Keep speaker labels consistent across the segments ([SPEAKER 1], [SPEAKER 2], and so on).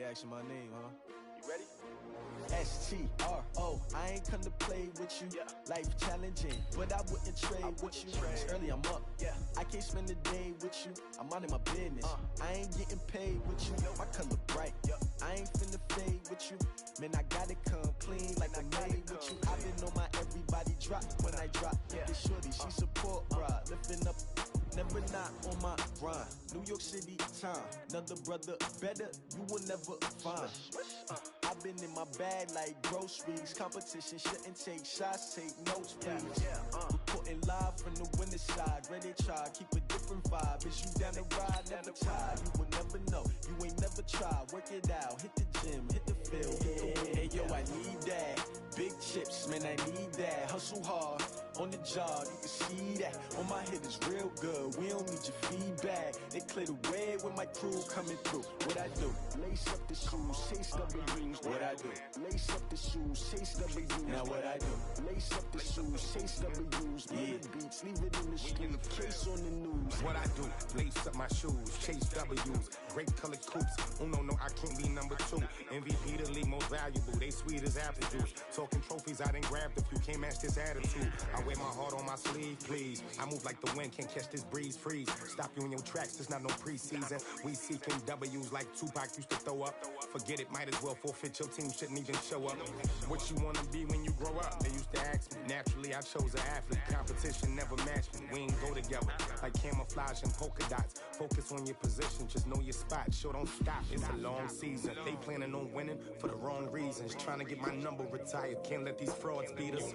[SPEAKER 1] asking my name, huh?
[SPEAKER 2] You ready?
[SPEAKER 1] STRO, I ain't come to play with you. Life challenging, but I wouldn't trade with you. It's early, I'm up. I can't spend a day with you. I'm out of my business. I ain't getting paid with you. My color bright. I ain't finna fade with you. Man, I gotta come clean like I made with you. I've been on my everybody drop when I drop. This shorty, she support, bruh. Lifting up. Never not on my grind. New York City time. Another brother better, you will never find. I've been in my bag like groceries. Competition shouldn't take shots, take notes, please. Reporting live from the winner's side. Ready to try, keep a different vibe. Is you down the ride, never tired. You will never know, you ain't never tried. Work it out, hit the gym, hit the field, hit the win. Hey yo, I need that. Big chips, man, I need that. Hustle hard, on the job, you can see that. On my head is real good, we don't need your feedback. They clear the way with my crew coming through. What I do? Lace up the shoes, chase W's. What I do? Lace up the shoes, chase W's. Now what I do? Lace up the shoes, chase W's. Murder beats, leave it in the street, case on the news.
[SPEAKER 3] What I do? Lace up my shoes, chase W's. Great colored coops. Oh no, I can't be number 2. MVP the league most valuable. They sweet as apple juice. Talking trophies, I done grabbed a few. Can't match this attitude. I wear my heart on my sleeve, please. I move like the wind, can't catch this breeze, freeze. Stop you in your tracks, there's not no preseason. We seeking W's like Tupac used to throw up. Forget it, might as well forfeit, your team shouldn't even show up. What you wanna be when you grow up? They used to ask me. Naturally, I chose an athlete. Competition never matched me. We ain't go together like camouflage and polka dots. Focus on your position, just know your spot. Sure, don't stop, it's a long season. They planning on winning for the wrong reasons. Trying to get my number retired, can't let these frauds beat us.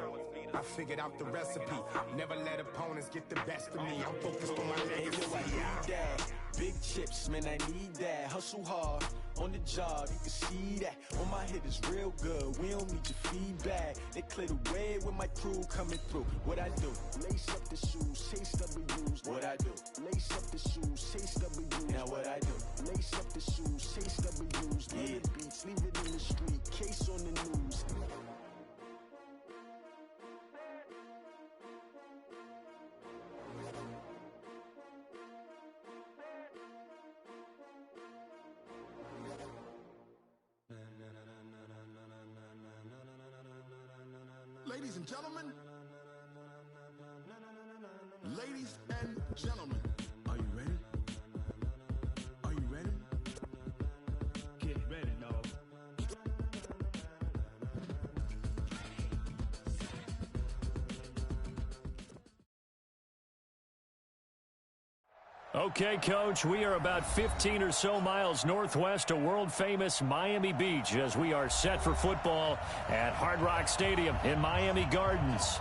[SPEAKER 3] I figured out the recipe. Never let opponents get the best of me. I'm focused on my legacy.
[SPEAKER 1] I need that. Big chips, man, I need that. Hustle hard, on the job, you can see that. On my head is real good, we don't need your feedback. They clear the way with my crew coming through. What I do? Lace up the shoes, chase W's. What I do? Lace up the shoes, chase W's. Now what I do? Lace up the shoes, chase W's. Murder beats, leave it in the street, case on the news.
[SPEAKER 4] Ladies and gentlemen, are you ready? Are you ready? Get ready, dog.
[SPEAKER 5] Okay, Coach, we are about 15 or so miles northwest of world-famous Miami Beach as we are set for football at Hard Rock Stadium in Miami Gardens.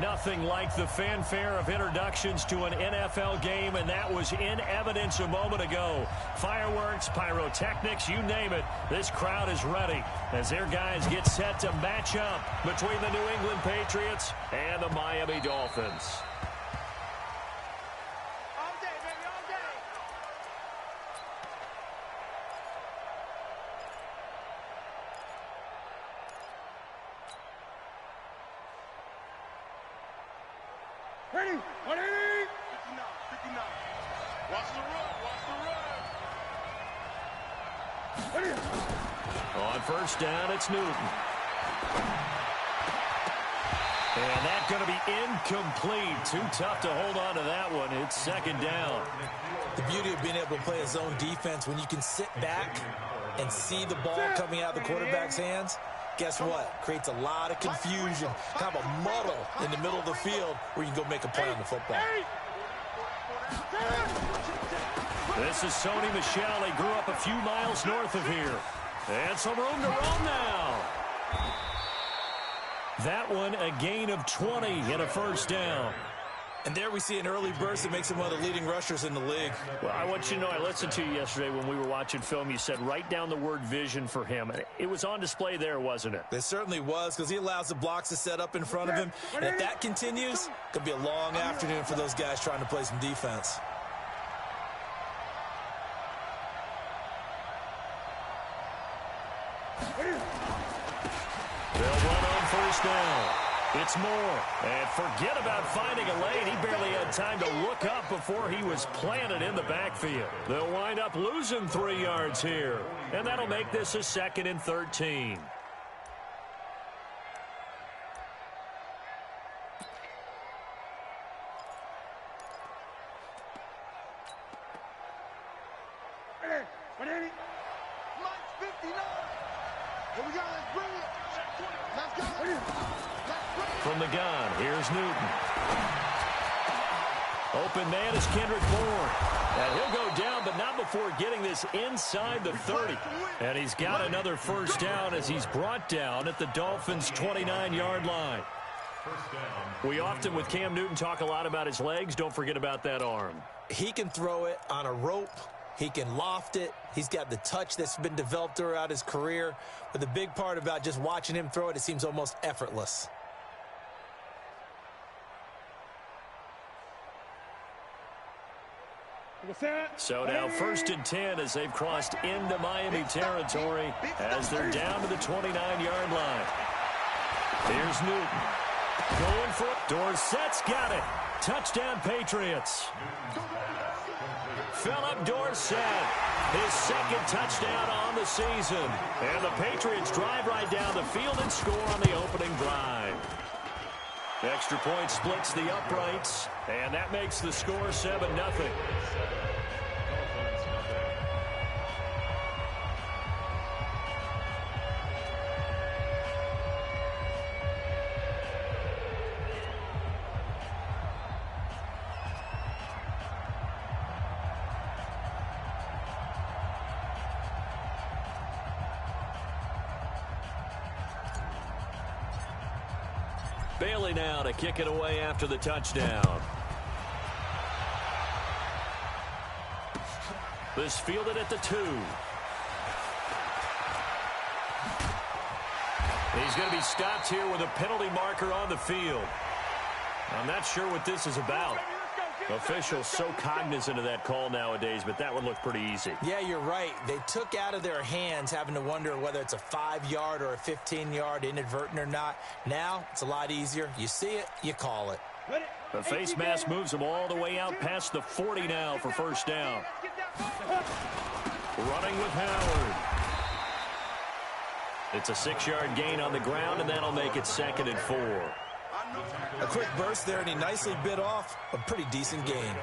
[SPEAKER 5] Nothing like the fanfare of introductions to an NFL game, and that was in evidence a moment ago. Fireworks, pyrotechnics, you name it. This crowd is ready as their guys get set to match up between the New England Patriots and the Miami Dolphins.
[SPEAKER 4] Ready? Ready? 59. Watch the run. Ready?
[SPEAKER 5] On first down, it's Newton. And that's going to be incomplete. Too tough to hold on to that one. It's second down.
[SPEAKER 6] The beauty of being able to play a zone defense when you can sit back and see the ball coming out of the quarterback's hands. Guess what? Creates a lot of confusion, kind of a muddle in the middle of the field where you can go make a play on the football.
[SPEAKER 5] This is Sony Michel. They grew up a few miles north of here. And some room to run now. That one, a gain of 20 and a first down.
[SPEAKER 6] And there we see an early burst that makes him one of the leading rushers in the league.
[SPEAKER 5] Well, I want you to know, I listened to you yesterday when we were watching film. You said write down the word vision for him. It was on display there, wasn't it?
[SPEAKER 6] It certainly was, because he allows the blocks to set up in front of him. And if that continues, it could be a long afternoon for those guys trying to play some defense.
[SPEAKER 5] They'll run on first down. It's Moore. And forget about finding a lane. He barely had time to look up before he was planted in the backfield. They'll wind up losing 3 yards here. And that'll make this a 2nd and 13. From the gun, here's Newton. Open man is Kendrick Bourne. And he'll go down, but not before getting this inside the 30. And he's got another first down as he's brought down at the Dolphins' 29-yard line. We often, with Cam Newton, talk a lot about his legs. Don't forget about that arm.
[SPEAKER 6] He can throw it on a rope. He can loft it. He's got the touch that's been developed throughout his career. But the big part about just watching him throw it, it seems almost effortless.
[SPEAKER 5] So now 1st and 10 as they've crossed into Miami territory as they're down to the 29-yard line. Here's Newton. Going for it. Dorsett's got it. Touchdown, Patriots. Philip Dorsett, his 2nd touchdown on the season. And the Patriots drive right down the field and score on the opening drive. Extra point splits the uprights, and that makes the score 7-0. Bailey now to kick it away after the touchdown. This fielded at the 2. He's going to be stopped here with a penalty marker on the field. I'm not sure what this is about. Officials so cognizant of that call nowadays, but that would look pretty easy.
[SPEAKER 6] Yeah, you're right. They took out of their hands having to wonder whether it's a 5-yard or a 15-yard, inadvertent or not. Now, it's a lot easier. You see it, you call it.
[SPEAKER 5] The face mask moves them all the way out past the 40 now for first down. Running with Howard. It's a 6-yard gain on the ground, and that'll make it 2nd and 4.
[SPEAKER 6] A quick burst there, and he nicely bit off a pretty decent gain.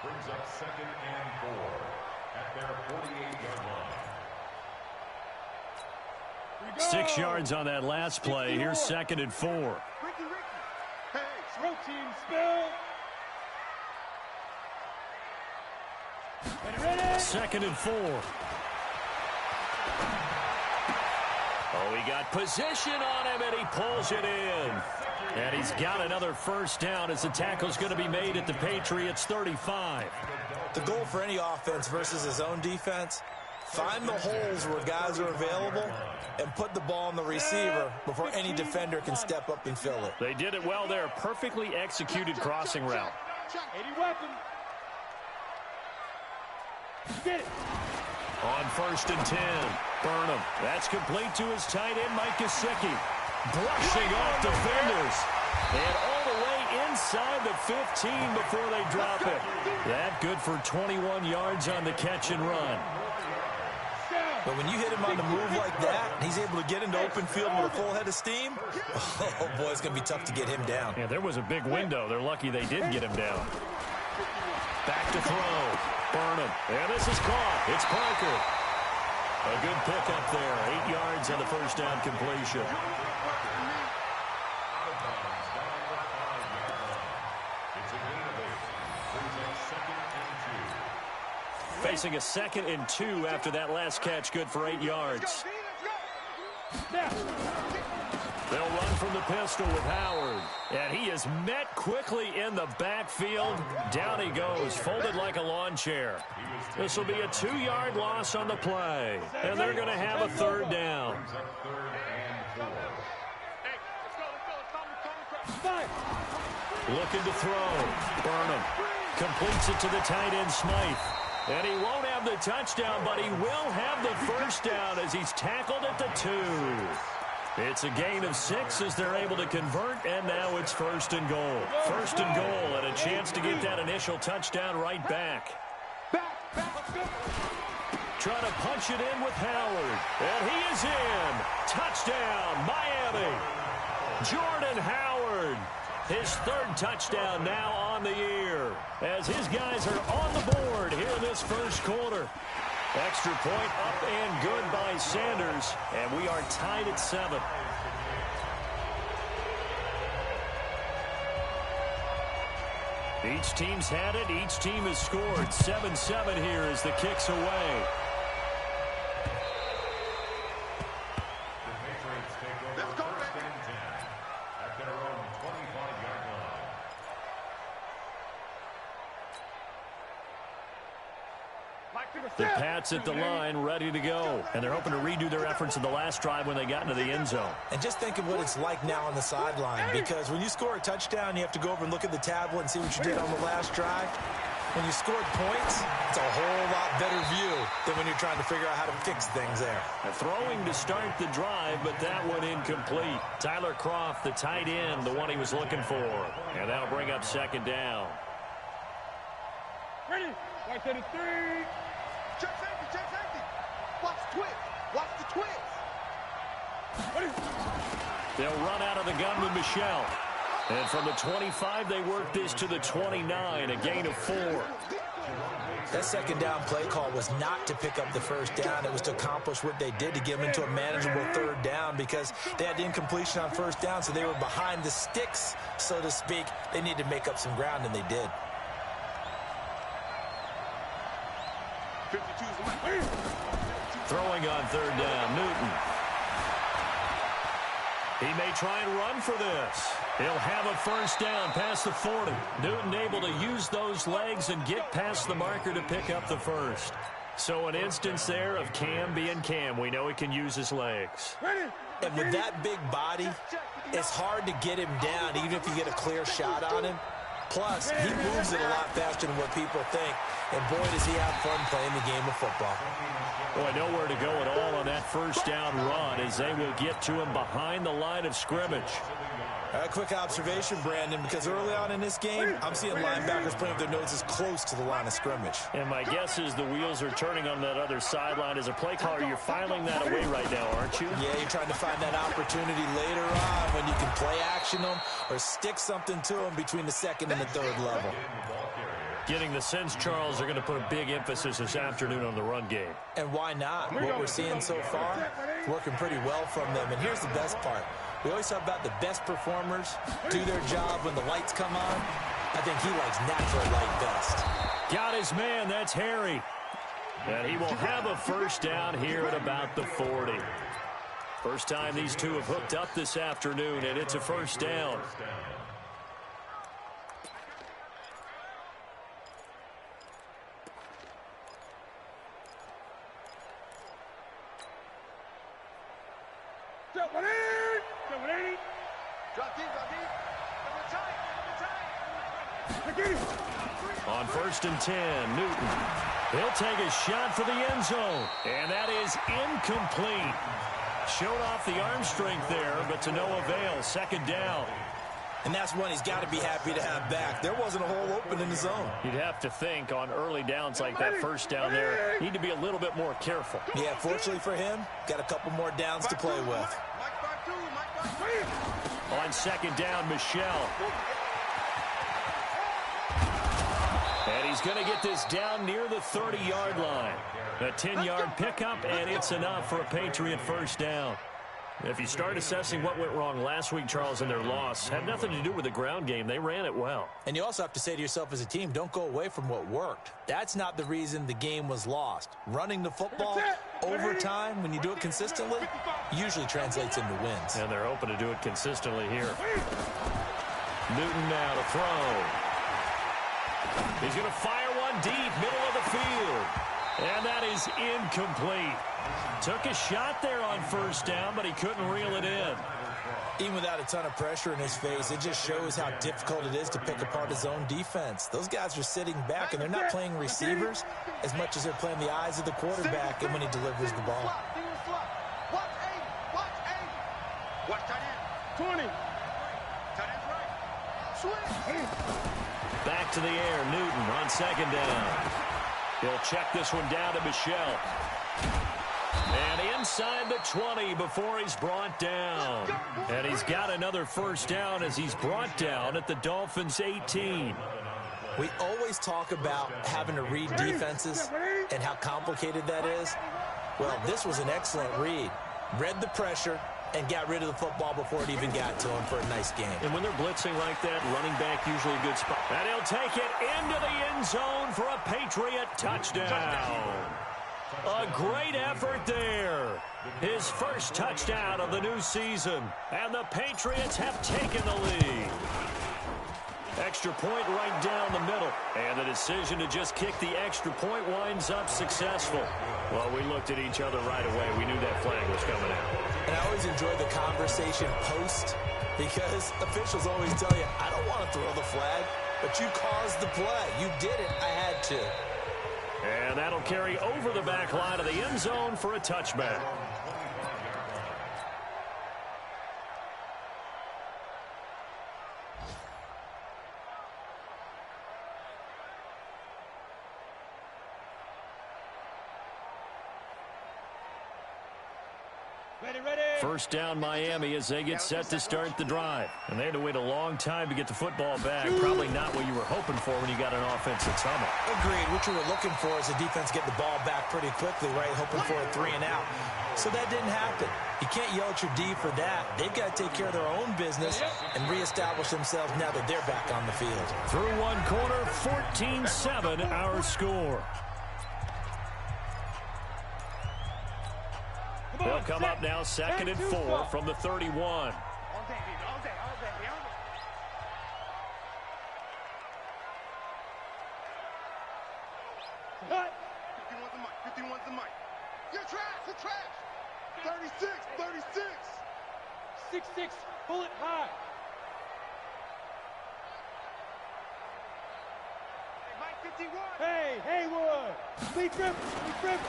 [SPEAKER 2] Brings up 2nd and 4 at their 48-yard line.
[SPEAKER 5] 6 yards on that last play. Here's 2nd and 4.
[SPEAKER 7] Hey, slow team, spill.
[SPEAKER 5] 2nd and 4. Oh, he got position on him, and he pulls it in. And he's got another first down as the tackle's going to be made at the Patriots' 35.
[SPEAKER 6] The goal for any offense versus his own defense, find the holes where guys are available and put the ball on the receiver before any defender can step up and fill it.
[SPEAKER 5] They did it well there. Perfectly executed crossing route.
[SPEAKER 7] 80 weapon. Get it.
[SPEAKER 5] On 1st and 10, Burnham. That's complete to his tight end, Mike Gesicki. Brushing off defenders. And all the way inside the 15 before they drop it. That good for 21 yards on the catch and run.
[SPEAKER 6] But when you hit him on the move like that, and he's able to get into open field with a full head of steam, oh boy, it's going to be tough to get him down.
[SPEAKER 5] Yeah, there was a big window. They're lucky they did get him down. Back to throw. Burnham. And this is caught. It's Parker. A good pickup there. 8 yards on the first down completion. Facing a 2nd and 2 after that last catch, good for 8 yards. They'll run from the pistol with Howard. And he is met quickly in the backfield. Down he goes, folded like a lawn chair. This will be a 2-yard loss on the play. And they're going to have a 3rd down. Looking to throw. Burnham completes it to the tight end, Smythe. And he won't have the touchdown, but he will have the first down as he's tackled at the 2. It's a gain of 6 as they're able to convert, and now it's 1st and goal. 1st and goal, and a chance to get that initial touchdown right back. Trying to punch it in with Howard, and he is in. Touchdown, Miami. Jordan Howard, his 3rd touchdown now on the year, as his guys are on the board here in this first quarter. Extra point up and good by Sanders, and we are tied at 7. Each team's had it. Each team has scored. 7-7 here as the kick's away. The Pats at the line, ready to go. And they're hoping to redo their efforts in the last drive when they got into the end zone.
[SPEAKER 6] And just think of what it's like now on the sideline, because when you score a touchdown, you have to go over and look at the tablet and see what you did on the last drive. When you scored points, it's a whole lot better view than when you're trying to figure out how to fix things there.
[SPEAKER 5] Throwing to start the drive, but that one incomplete. Tyler Kroft, the tight end, the one he was looking for. And that'll bring up 2nd down.
[SPEAKER 7] Ready? Right to the 3.
[SPEAKER 8] Check safety, check safety. Watch the twist. Watch the twist.
[SPEAKER 5] They'll run out of the gun with Michel. And from the 25, they work this to the 29, a gain of 4.
[SPEAKER 6] That 2nd down play call was not to pick up the 1st down. It was to accomplish what they did to get them into a manageable 3rd down, because they had the incompletion on 1st down, so they were behind the sticks, so to speak. They needed to make up some ground, and they did.
[SPEAKER 8] 52's
[SPEAKER 5] Throwing on 3rd down, Newton. He may try and run for this. He'll have a 1st down past the 40. Newton able to use those legs and get past the marker to pick up the 1st. So an instance there of Cam being Cam. We know he can use his legs.
[SPEAKER 6] And with that big body, it's hard to get him down, even if you get a clear shot on him. Plus, he moves it a lot faster than what people think. And boy, does he have fun playing the game of football.
[SPEAKER 5] Boy, nowhere to go at all on that 1st down run, as they will get to him behind the line of scrimmage.
[SPEAKER 6] A quick observation, Brandon, because early on in this game, I'm seeing linebackers playing with their noses close to the line of scrimmage.
[SPEAKER 5] And my guess is the wheels are turning on that other sideline. As a play caller, you're filing that away right now, aren't you?
[SPEAKER 6] Yeah, you're trying to find that opportunity later on when you can play action them or stick something to them between the 2nd and the 3rd level.
[SPEAKER 5] Getting the sense, Charles, they're going to put a big emphasis this afternoon on the run game.
[SPEAKER 6] And why not? What we're seeing so far, it's working pretty well from them. And here's the best part. We always talk about the best performers do their job when the lights come on. I think he likes natural light best.
[SPEAKER 5] Got his man. That's Harry. And he will have a 1st down here at about the 40. First time these two have hooked up this afternoon, and it's a 1st down. On 1st and 10, Newton. He'll take a shot for the end zone. And that is incomplete. Showed off the arm strength there, but to no avail. 2nd down.
[SPEAKER 6] And that's one he's got to be happy to have back. There wasn't a hole open in the zone.
[SPEAKER 5] You'd have to think on early downs like that 1st down there, need to be a little bit more careful.
[SPEAKER 6] Yeah, fortunately for him, got a couple more downs to play with.
[SPEAKER 5] On 2nd down, Michel. And he's going to get this down near the 30-yard line. A 10-yard pickup, and it's enough for a Patriot 1st down. If you start assessing what went wrong last week, Charles, in their loss, had nothing to do with the ground game. They ran it well.
[SPEAKER 6] And you also have to say to yourself as a team, don't go away from what worked. That's not the reason the game was lost. Running the football over time, when you do it consistently, usually translates into wins.
[SPEAKER 5] And they're hoping to do it consistently here. Newton now to throw. He's going to fire one deep, middle of the field. And that is incomplete. Took a shot there on 1st down, but he couldn't reel it in.
[SPEAKER 6] Even without a ton of pressure in his face, it just shows how difficult it is to pick apart his own defense. Those guys are sitting back, and they're not playing receivers as much as they're playing the eyes of the quarterback and when he delivers the ball.
[SPEAKER 8] Watch tight end.
[SPEAKER 7] 20.
[SPEAKER 8] Tight end's right. Switch.
[SPEAKER 5] Back to the air, Newton on second down. He'll check this one down to Michel. And inside the 20 before he's brought down. And he's got another first down as he's brought down at the Dolphins' 18.
[SPEAKER 6] We always talk about having to read defenses and how complicated that is. Well, this was an excellent read. Read the pressure and got rid of the football before it even got to him for a nice game.
[SPEAKER 5] And when they're blitzing like that, running back usually a good spot. And he'll take it into the end zone for a Patriot touchdown. A great effort there. His first touchdown of the new season. And the Patriots have taken the lead. Extra point right down the middle. And the decision to just kick the extra point winds up successful. Well, we looked at each other right away. We knew that flag was coming out.
[SPEAKER 6] And I always enjoy the conversation post because officials always tell you, I don't want to throw the flag, but you caused the play. You did it. I had to.
[SPEAKER 5] And that'll carry over the back line of the end zone for a touchback. First down Miami as they get set to start the drive. And they had to wait a long time to get the football back. Probably not what you were hoping for when you got an offensive tunnel.
[SPEAKER 6] Agreed. What you were looking for is the defense get the ball back pretty quickly, right? Hoping for a 3 and out. So that didn't happen. You can't yell at your D for that. They've got to take care of their own business and reestablish themselves now that they're back on the field.
[SPEAKER 5] Through one quarter, 14-7 our score. They'll come up now, 2nd and 4 from the 31.
[SPEAKER 8] All day.
[SPEAKER 7] Cut.
[SPEAKER 8] 51's the mic. You're trash. 36.
[SPEAKER 7] 6-6. Pull it high.
[SPEAKER 8] Mike 51.
[SPEAKER 7] Hey, Haywood. Lee Griffin.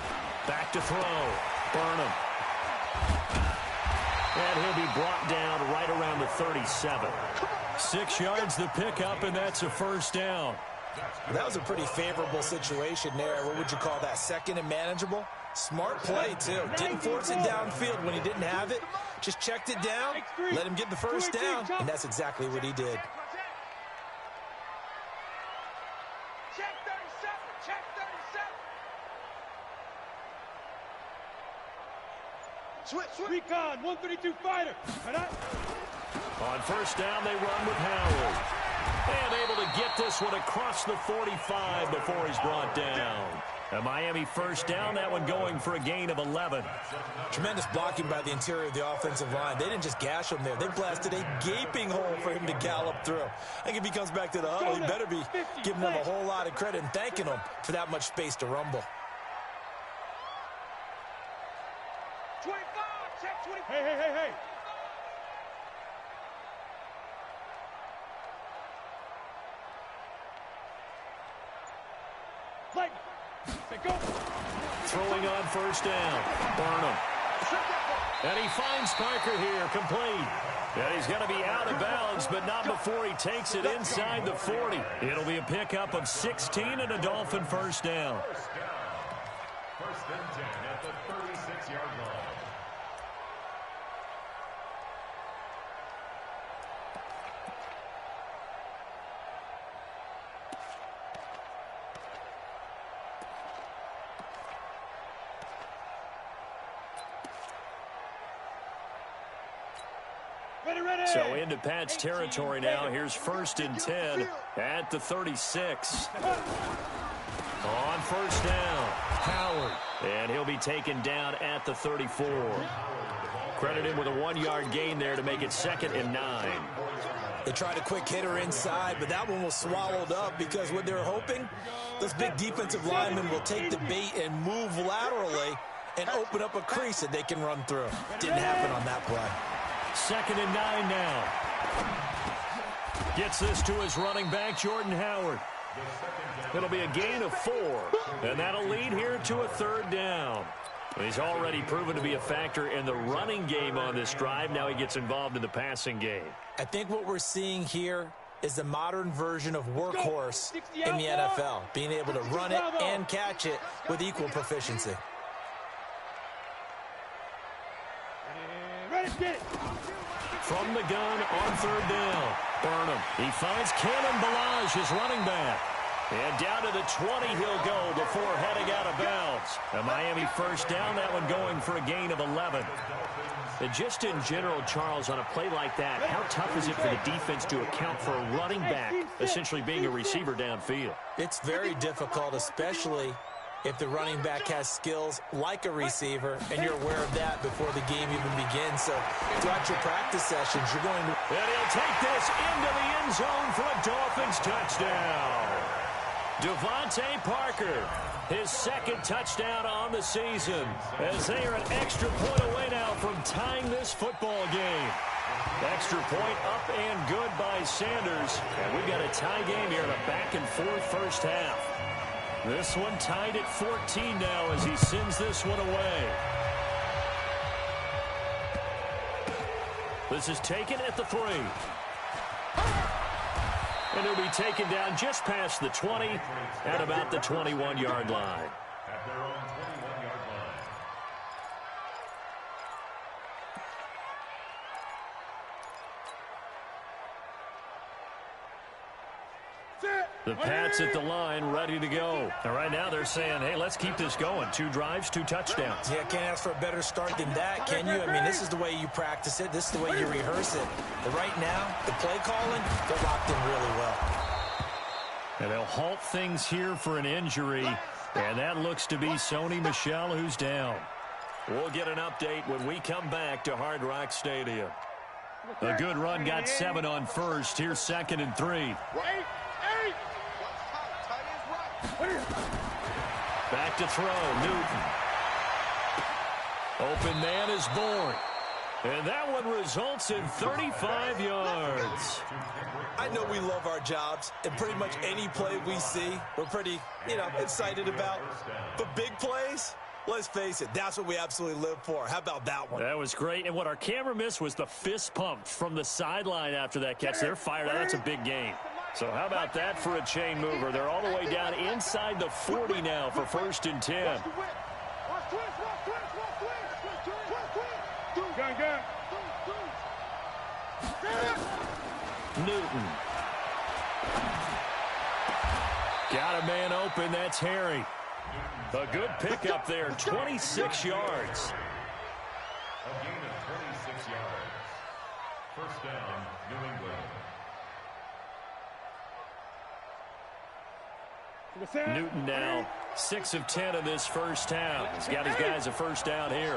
[SPEAKER 5] Back to throw. Burnham. And he'll be brought down right around the 37. 6 yards the pickup, and that's a first down.
[SPEAKER 6] That was a pretty favorable situation there. What would you call that? 2nd and manageable? Smart play, too. Didn't force it downfield when he didn't have it. Just checked it down, let him get the first down, and that's exactly what he did.
[SPEAKER 8] Check 37. Switch.
[SPEAKER 7] Recon, 132 fighter.
[SPEAKER 5] On first down, they run with Howard. And able to get this one across the 45 before he's brought down. A Miami first down, that one going for a gain of 11.
[SPEAKER 6] Tremendous blocking by the interior of the offensive line. They didn't just gash him there. They blasted a gaping hole for him to gallop through. I think if he comes back to the huddle, he better be giving them a whole lot of credit and thanking them for that much space to rumble.
[SPEAKER 8] 25. Check 25.
[SPEAKER 7] Hey. Play. Go.
[SPEAKER 5] Throwing on first down. Burnham. And he finds Parker here, complete. And he's going to be out of bounds, but not before he takes it inside the 40. It'll be a pickup of 16 and a Dolphin first down.
[SPEAKER 2] First and 10 at the 36-yard line.
[SPEAKER 5] So into Pat's territory now. Here's 1st and 10 at the 36. On first down, Howard. And he'll be taken down at the 34. Credit him with a 1-yard gain there to make it 2nd and 9.
[SPEAKER 6] They tried a quick hitter inside, but that one was swallowed up because what they're hoping, those big defensive linemen will take the bait and move laterally and open up a crease that they can run through. Didn't happen on that play.
[SPEAKER 5] 2nd and 9 now. Gets this to his running back, Jordan Howard. It'll be a gain of 4, and that'll lead here to a 3rd down. He's already proven to be a factor in the running game on this drive. Now he gets involved in the passing game.
[SPEAKER 6] I think what we're seeing here is the modern version of workhorse in the NFL, being able to run it and catch it with equal proficiency.
[SPEAKER 5] From the gun on third down, Burnham. He finds Kalen Ballage, his running back. And down to the 20 he'll go before heading out of bounds. A Miami first down, that one going for a gain of 11. And just in general, Charles, on a play like that, how tough is it for the defense to account for a running back essentially being a receiver downfield?
[SPEAKER 6] It's very difficult, especially if the running back has skills like a receiver, and you're aware of that before the game even begins. So throughout your practice sessions, you're going to...
[SPEAKER 5] And he'll take this into the end zone for a Dolphins touchdown. Devontae Parker, his second touchdown on the season, as they are an extra point away now from tying this football game. Extra point up and good by Sanders. And we've got a tie game here in a back-and-forth first half. This one tied at 14 now as he sends this one away. This is taken at the 3. And he'll be taken down just past the 20 at about the 21-yard line.
[SPEAKER 2] At their own 21-yard line.
[SPEAKER 5] The Pats at the line, ready to go. And right now they're saying, hey, let's keep this going. 2 drives, 2 touchdowns.
[SPEAKER 6] Yeah, can't ask for a better start than that, can you? I mean, this is the way you practice it. This is the way you rehearse it. But right now, the play calling, they're locked in really well.
[SPEAKER 5] And they'll halt things here for an injury. And that looks to be Sony Michel, who's down. We'll get an update when we come back to Hard Rock Stadium. A good run got 7 on first. Here's 2nd and 3. Back to throw, Newton. Open man is born. And that one results in 35 yards.
[SPEAKER 6] I know we love our jobs, and pretty much any play we see, we're pretty, excited about. But big plays, let's face it, that's what we absolutely live for. How about that one?
[SPEAKER 5] That was great. And what our camera missed was the fist pump from the sideline after that catch. They're fired out. That's a big game. So how about that for a chain mover? They're all the way down inside the 40 now for 1st and 10. Newton. Got a man open. That's Harry. A good pickup there. 26 yards.
[SPEAKER 2] A gain of 26 yards. First down, New England.
[SPEAKER 5] Newton now 6 of 10 in this first half. He's got his guys a first down here.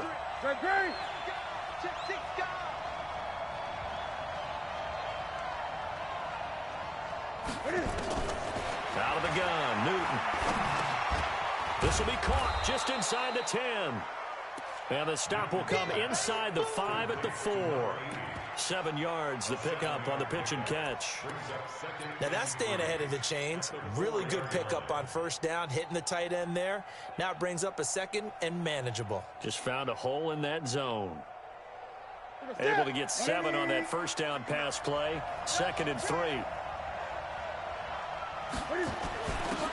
[SPEAKER 5] Out of the gun, Newton. This will be caught just inside the 10. And the stop will come inside the 5 at the 4. 7 yards, the pickup on the pitch and catch.
[SPEAKER 6] Now that's staying ahead of the chains. Really good pickup on first down, hitting the tight end there. Now it brings up a 2nd and manageable.
[SPEAKER 5] Just found a hole in that zone. Able to get 7 on that first down pass play. 2nd and 3.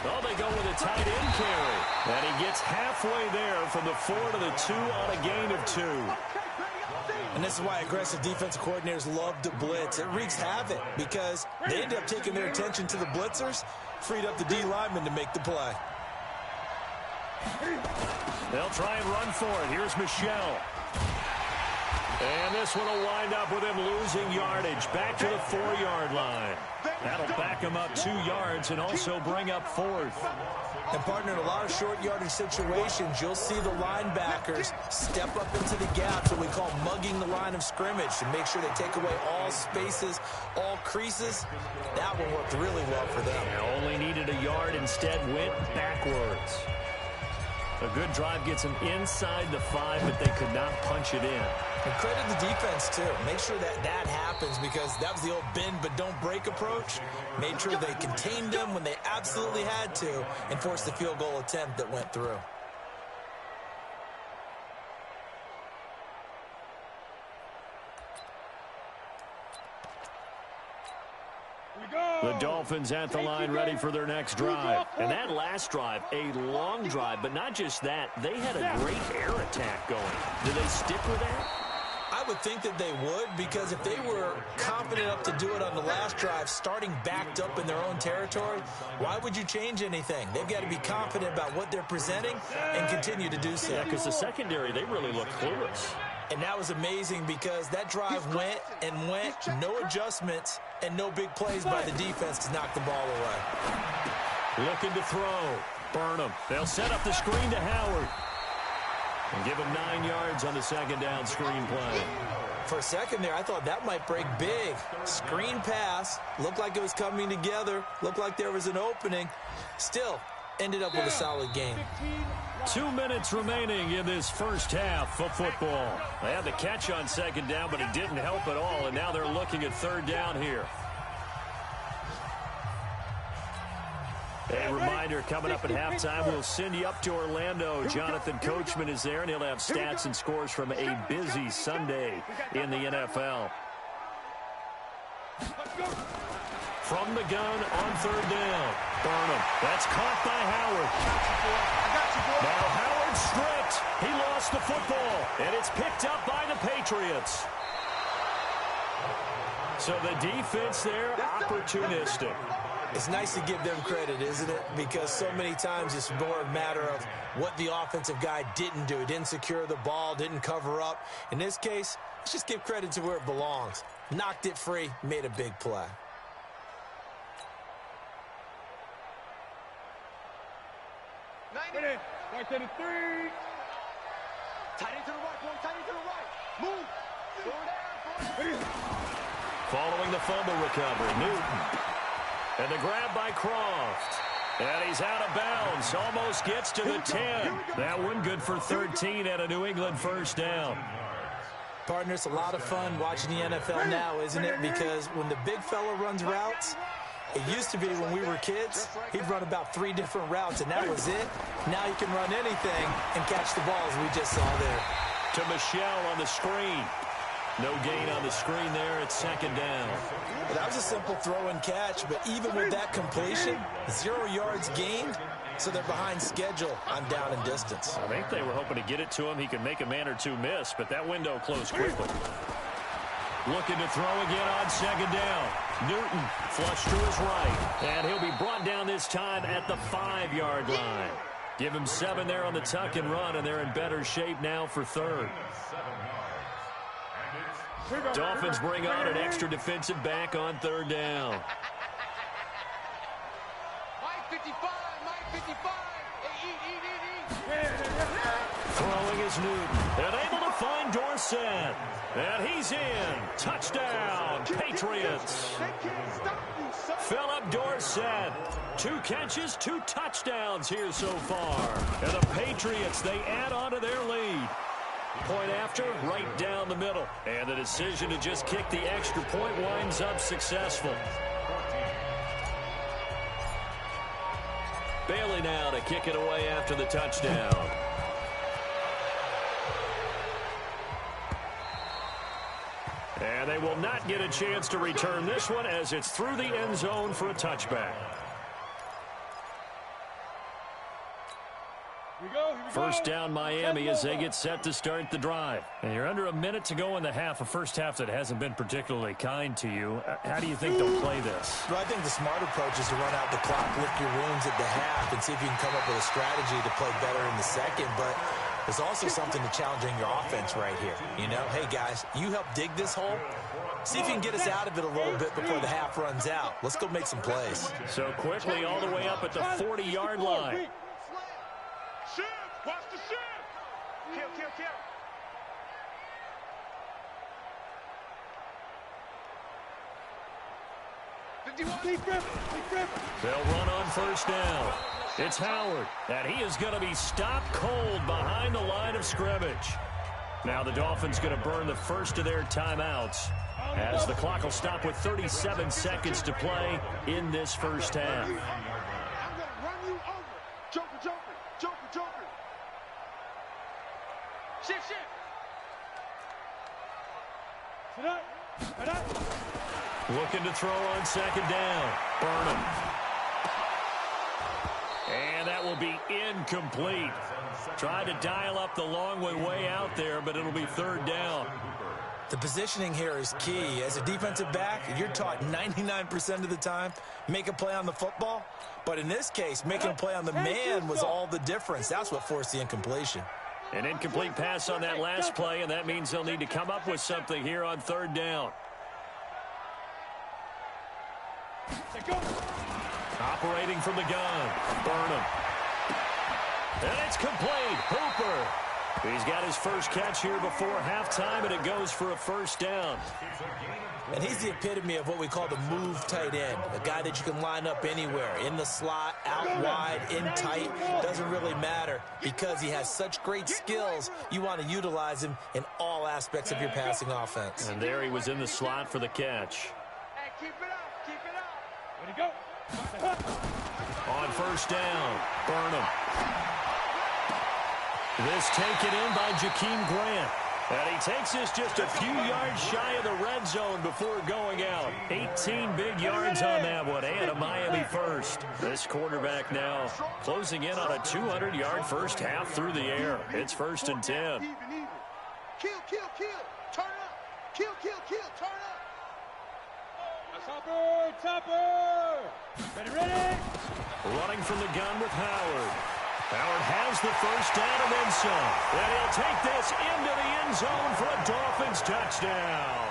[SPEAKER 5] Oh, they go with a tight end carry. And he gets halfway there from the 4 to the 2 on a gain of 2.
[SPEAKER 6] And this is why aggressive defensive coordinators love to blitz. It wreaks havoc because they end up taking their attention to the blitzers, freed up the D lineman to make the play.
[SPEAKER 5] They'll try and run for it. Here's Michel. And this one will wind up with him losing yardage. Back to the 4-yard line. That'll back him up 2 yards and also bring up 4th.
[SPEAKER 6] And, partner, in a lot of short yardage situations, you'll see the linebackers step up into the gaps, what we call mugging the line of scrimmage, to make sure they take away all spaces, all creases. That one worked really well for them.
[SPEAKER 5] They only needed a yard, instead went backwards. A good drive gets them inside the 5, but they could not punch it in.
[SPEAKER 6] And credit the defense, too. Make sure that happens, because that was the old bend but don't break approach. Made sure they contained them when they absolutely had to and forced the field goal attempt that went through.
[SPEAKER 5] The Dolphins at the line ready for their next drive.
[SPEAKER 9] And that last drive, a long drive, but not just that. They had a great air attack going. Do they stick with that?
[SPEAKER 6] I would think that they would, because if they were confident enough to do it on the last drive, starting backed up in their own territory, why would you change anything? They've got to be confident about what they're presenting and continue to do so.
[SPEAKER 9] Yeah, because the secondary, they really look clueless.
[SPEAKER 6] And that was amazing because that drive went and went, no adjustments, and no big plays by the defense to knock the ball away.
[SPEAKER 5] Looking to throw. Burnham. They'll set up the screen to Howard. And give him 9 yards on the second down screen play.
[SPEAKER 6] For a second there, I thought that might break big. Screen pass. Looked like it was coming together. Looked like there was an opening. Still, ended up with a solid game.
[SPEAKER 5] 2 minutes remaining in this first half of football. They had the catch on second down, but it didn't help at all, and now they're looking at third down here. A reminder, coming up at halftime, we'll send you up to Orlando. Jonathan Coachman is there, and he'll have stats and scores from a busy Sunday in the NFL. From the gun on third down. Burnham. That's caught by Howard. Now Howard stripped. He lost the football, and it's picked up by the Patriots. So the defense there, opportunistic.
[SPEAKER 6] It's nice to give them credit, isn't it? Because so many times it's more a matter of what the offensive guy didn't do. Didn't secure the ball, didn't cover up. In this case, let's just give credit to where it belongs. Knocked it free, made a big play.
[SPEAKER 7] Right to the 3.
[SPEAKER 8] Tight end to the right, boy. Tight end to the right. Move. Throw it out.
[SPEAKER 5] Following the fumble recovery, Newton. And the grab by Croft. And he's out of bounds. Almost gets to the 10. That one good for 13 at a New England first down.
[SPEAKER 6] Partner, it's a lot of fun watching the NFL now, isn't it? Because when the big fella runs routes, it used to be when we were kids, he'd run about 3 different routes, and that was it. Now he can run anything and catch the balls we just saw there.
[SPEAKER 5] To Michelle on the screen. No gain on the screen there. It's second down.
[SPEAKER 6] Well, that was a simple throw and catch, but even with that completion, 0 yards gained, so they're behind schedule on down and distance.
[SPEAKER 5] I think they were hoping to get it to him. He could make a man or two miss, but that window closed quickly. Looking to throw again on second down. Newton flush to his right, and he'll be brought down this time at the 5-yard line. Give him 7 there on the tuck and run, and they're in better shape now for third. Dolphins bring on an extra defensive back on third down.
[SPEAKER 8] Mike 55, Mike 55.
[SPEAKER 5] Throwing is Newton. And able to find Dorsett. And he's in. Touchdown, Patriots. Philip Dorsett. 2 catches, 2 touchdowns here so far. And the Patriots, they add on to their lead. Point after, right down the middle. And the decision to just kick the extra point winds up successful. Bailey now to kick it away after the touchdown. And they will not get a chance to return this one as it's through the end zone for a touchback. First down Miami as they get set to start the drive. And you're under a minute to go in the half, a first half that hasn't been particularly kind to you. How do you think they'll play this?
[SPEAKER 6] Well, I think the smart approach is to run out the clock, lick your wounds at the half, and see if you can come up with a strategy to play better in the second. But there's also something to challenging your offense right here. You know, hey, guys, you help dig this hole. See if you can get us out of it a little bit before the half runs out. Let's go make some plays.
[SPEAKER 5] So quickly all the way up at the 40-yard line.
[SPEAKER 8] Watch the shift. Kill.
[SPEAKER 5] They'll run on first down. It's Howard, and he is going to be stopped cold behind the line of scrimmage. Now the Dolphins going to burn the first of their timeouts as the clock will stop with 37 seconds to play in this first half.
[SPEAKER 8] I'm going to run you over. Joker. Shift.
[SPEAKER 7] Sit up.
[SPEAKER 5] Looking to throw on second down. Burnham. And that will be incomplete. Tried to dial up the long way out there, but it'll be third down.
[SPEAKER 6] The positioning here is key. As a defensive back, you're taught 99% of the time, make a play on the football. But in this case, making a play on the man was all the difference. That's what forced the incompletion.
[SPEAKER 5] An incomplete pass on that last play, and that means they'll need to come up with something here on third down. Operating from the gun, Burnham. And it's complete. Hooper. He's got his first catch here before halftime, and it goes for a first down.
[SPEAKER 6] And he's the epitome of what we call the move tight end, a guy that you can line up anywhere, in the slot, out wide, in tight. Doesn't really matter because he has such great skills. You want to utilize him in all aspects of your passing offense.
[SPEAKER 5] And there he was in the slot for the catch.
[SPEAKER 8] Hey, keep it up, keep it up.
[SPEAKER 7] Way to go.
[SPEAKER 5] On first down, Burnham. This taken in by Jakeem Grant. And he takes this just a few yards shy of the red zone before going out. 18 big yards on that one, and a Miami first. This quarterback now closing in on a 200-yard first half through the air. It's first and 10.
[SPEAKER 8] Even. Kill, turn up. Kill, turn up.
[SPEAKER 7] Topper. Ready.
[SPEAKER 5] Running from the gun with Howard. Howard has the first down and then some. And he'll take this into the end zone for a Dolphins touchdown.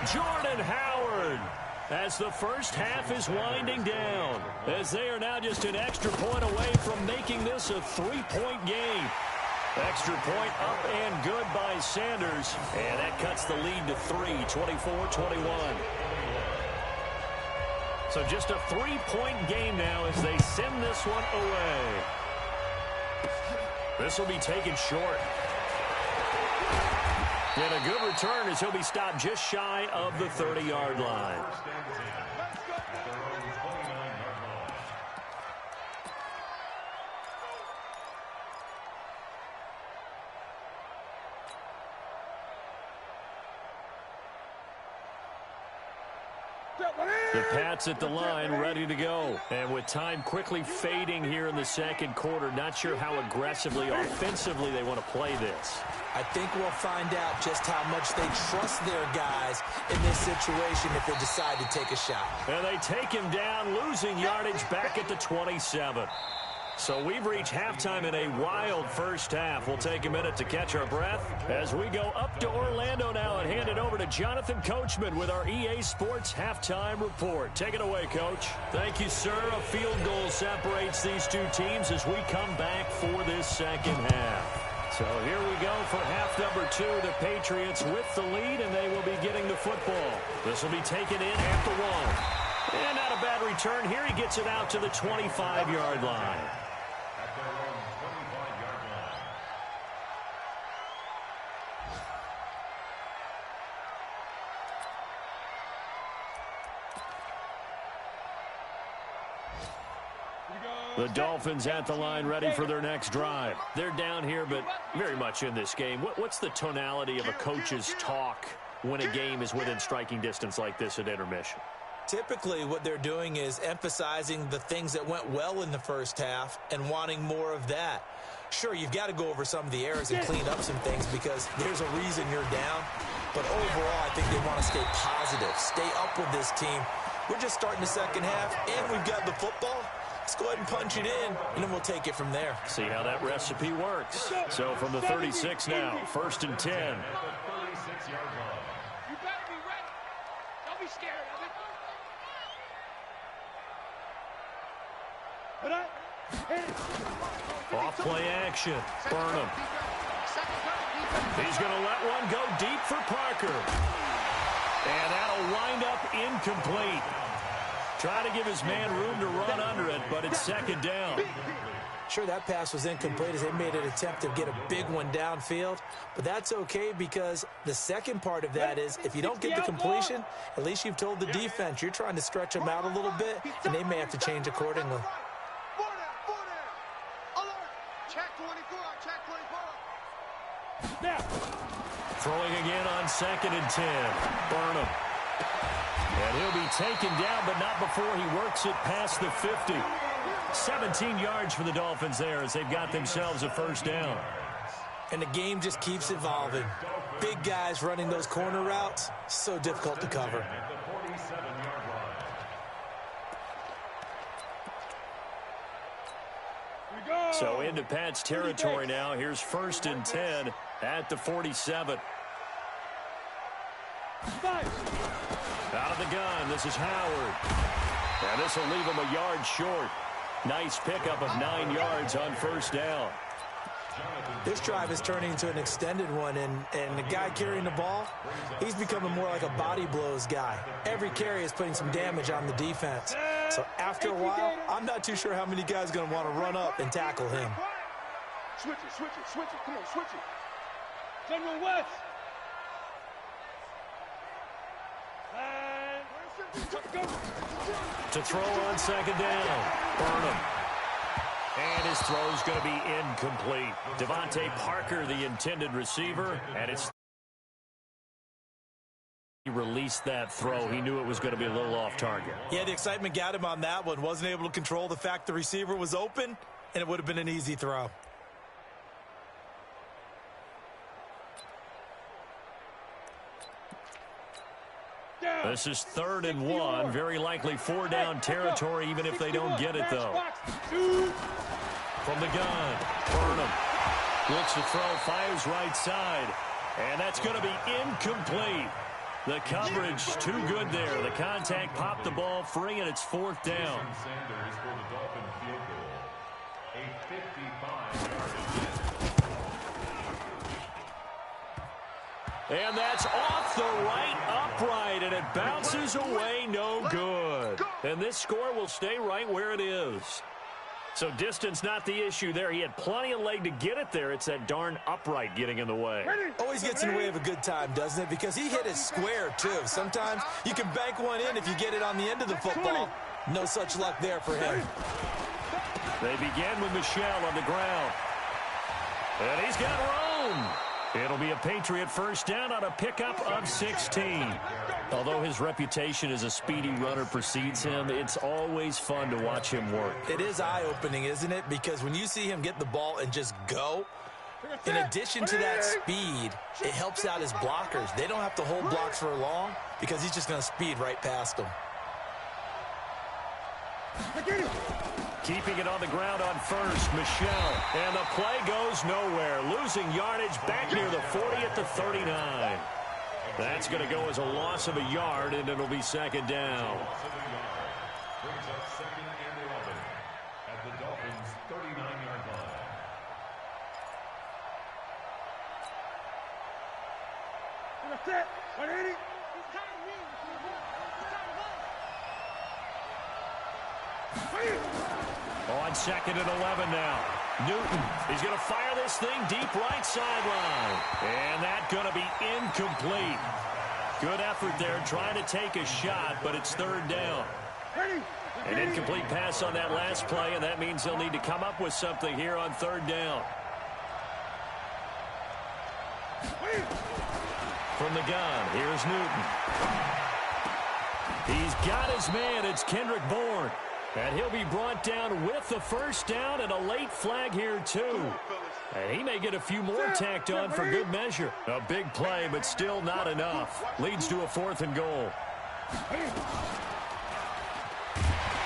[SPEAKER 5] Jordan Howard, as the first half is winding down, as they are now just an extra point away from making this a 3-point game. Extra point up and good by Sanders. And that cuts the lead to 3, 24-21. So just a 3-point game now as they send this one away. This will be taken short. And a good return as he'll be stopped just shy of the 30-yard line. The Pats at the line, ready to go. And with time quickly fading here in the second quarter, not sure how aggressively, offensively they want to play this.
[SPEAKER 6] I think we'll find out just how much they trust their guys in this situation if they decide to take a shot.
[SPEAKER 5] And they take him down, losing yardage back at the 27. So we've reached halftime in a wild first half. We'll take a minute to catch our breath as we go up to Orlando now and hand it over to Jonathan Coachman with our EA Sports Halftime Report. Take it away, Coach. Thank you, sir. A field goal separates these two teams as we come back for this second half. So here we go for half number 2. The Patriots with the lead, and they will be getting the football. This will be taken in at the 1. And not a bad return here. He gets it out to the 25-yard line. The Dolphins at the line, ready for their next drive. They're down here, but very much in this game. What's the tonality of a coach's talk when a game is within striking distance like this at intermission?
[SPEAKER 6] Typically, what they're doing is emphasizing the things that went well in the first half and wanting more of that. Sure, you've got to go over some of the errors and clean up some things because there's a reason you're down. But overall, I think they want to stay positive, stay up with this team. We're just starting the second half, and we've got the football. Let's go ahead and punch it in, and then we'll take it from there.
[SPEAKER 5] See how that recipe works. So from the 36 now, first and 10.
[SPEAKER 8] You better be ready. Don't be scared of it.
[SPEAKER 5] Off play action. Burnham. He's going to let one go deep for Parker. And that'll wind up incomplete. Try to give his man room to run under it, but it's second down.
[SPEAKER 6] Sure, that pass was incomplete as they made an attempt to get a big one downfield, but that's okay because the second part of that is if you don't get the completion, at least you've told the defense you're trying to stretch them out a little bit, and they may have to change accordingly.
[SPEAKER 5] Throwing again on second and 10. Burnham. He'll be taken down, but not before he works it past the 50. 17 yards for the Dolphins there as they've got themselves a first down.
[SPEAKER 6] And the game just keeps evolving. Big guys running those corner routes, so difficult to cover.
[SPEAKER 5] So into Pat's territory now. Here's 1st and 10 at the 47. Out of the gun, this is Howard. And this will leave him a yard short. Nice pickup of 9 yards on first down.
[SPEAKER 6] This drive is turning into an extended one, and the guy carrying the ball, he's becoming more like a body blows guy. Every carry is putting some damage on the defense. So after a while, I'm not too sure how many guys are going to want to run up and tackle him.
[SPEAKER 8] Switch it, switch it, switch it. Come on, switch it.
[SPEAKER 7] General West.
[SPEAKER 5] To throw on second down. Burnham. And his throw's going to be incomplete. Devontae Parker, the intended receiver, and it's... He released that throw. He knew it was going to be a little off target.
[SPEAKER 6] Yeah, the excitement got him on that one. Wasn't able to control the fact the receiver was open, and it would have been an easy throw.
[SPEAKER 5] This is 3rd and 1. Very likely 4-down territory, even if they don't get it, though. From the gun, Burnham looks to throw, fires right side, and that's going to be incomplete. The coverage too good there. The contact popped the ball free, and it's 4th down.
[SPEAKER 2] Sanders for the Dolphin field goal. A 55-yard attempt.
[SPEAKER 5] And that's off the right upright, and it bounces away, no good. And this score will stay right where it is. So distance not the issue there. He had plenty of leg to get it there. It's that darn upright getting in the way.
[SPEAKER 6] Always gets in the way of a good time, doesn't it? Because he hit it square, too. Sometimes you can bank one in if you get it on the end of the football. No such luck there for him.
[SPEAKER 5] They begin with Michel on the ground. And he's got room. It'll be a Patriot first down on a pickup of 16. Although his reputation as a speedy runner precedes him, it's always fun to watch him work.
[SPEAKER 6] It is eye-opening, isn't it? Because when you see him get the ball and just go, in addition to that speed, it helps out his blockers. They don't have to hold blocks for long because he's just going to speed right past them.
[SPEAKER 5] Keeping it on the ground on first, Michel. And the play goes nowhere. Losing yardage back near the 40 at the 39. That's going to go as a loss of a yard, and it'll be 2nd down.
[SPEAKER 2] Brings up 2nd and 11 at the Dolphins' 39-yard line.
[SPEAKER 7] That's it. 180.
[SPEAKER 5] On 2nd and 11 now. Newton is going to fire this thing deep right sideline. And that's going to be incomplete. Good effort there trying to take a shot, but it's 3rd down. An incomplete pass on that last play, and that means they'll need to come up with something here on 3rd down. From the gun, here's Newton. He's got his man. It's Kendrick Bourne. And he'll be brought down with the first down and a late flag here, too. And he may get a few more tacked on for good measure. A big play, but still not enough. Leads to a 4th and goal.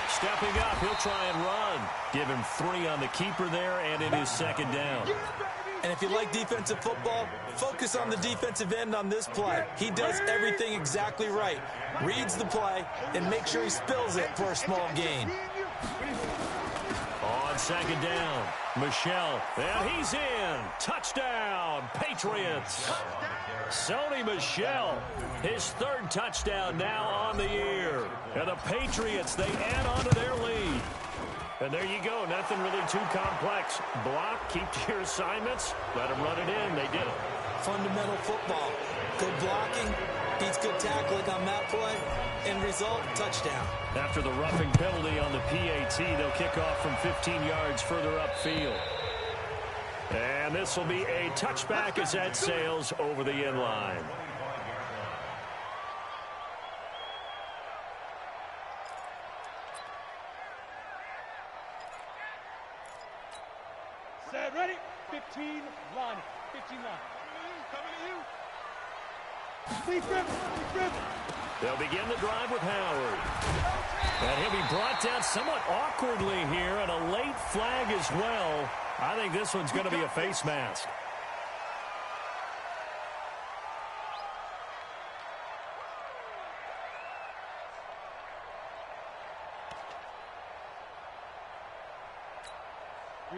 [SPEAKER 5] Stepping up, he'll try and run. Give him 3 on the keeper there, and it is 2nd down.
[SPEAKER 6] And if you like defensive football, focus on the defensive end on this play. He does everything exactly right. Reads the play and makes sure he spills it for a small gain.
[SPEAKER 5] On 2nd down, Michel, and he's in. Touchdown, Patriots. Sony Michel, his 3rd touchdown now on the year. And the Patriots, they add on to their lead. And there you go. Nothing really too complex. Block, keep to your assignments, let them run it in. They did it.
[SPEAKER 6] Fundamental football. Good blocking, beats good tackling on that play. End result, touchdown.
[SPEAKER 5] After the roughing penalty on the PAT, they'll kick off from 15 yards further upfield. And this will be a touchback as that sails over the end line.
[SPEAKER 7] Set, ready? 15 line. 15 line. Coming to you. Please grip.
[SPEAKER 5] They'll begin the drive with Howard. And he'll be brought down somewhat awkwardly here, and a late flag as well. I think this one's going to be a face mask.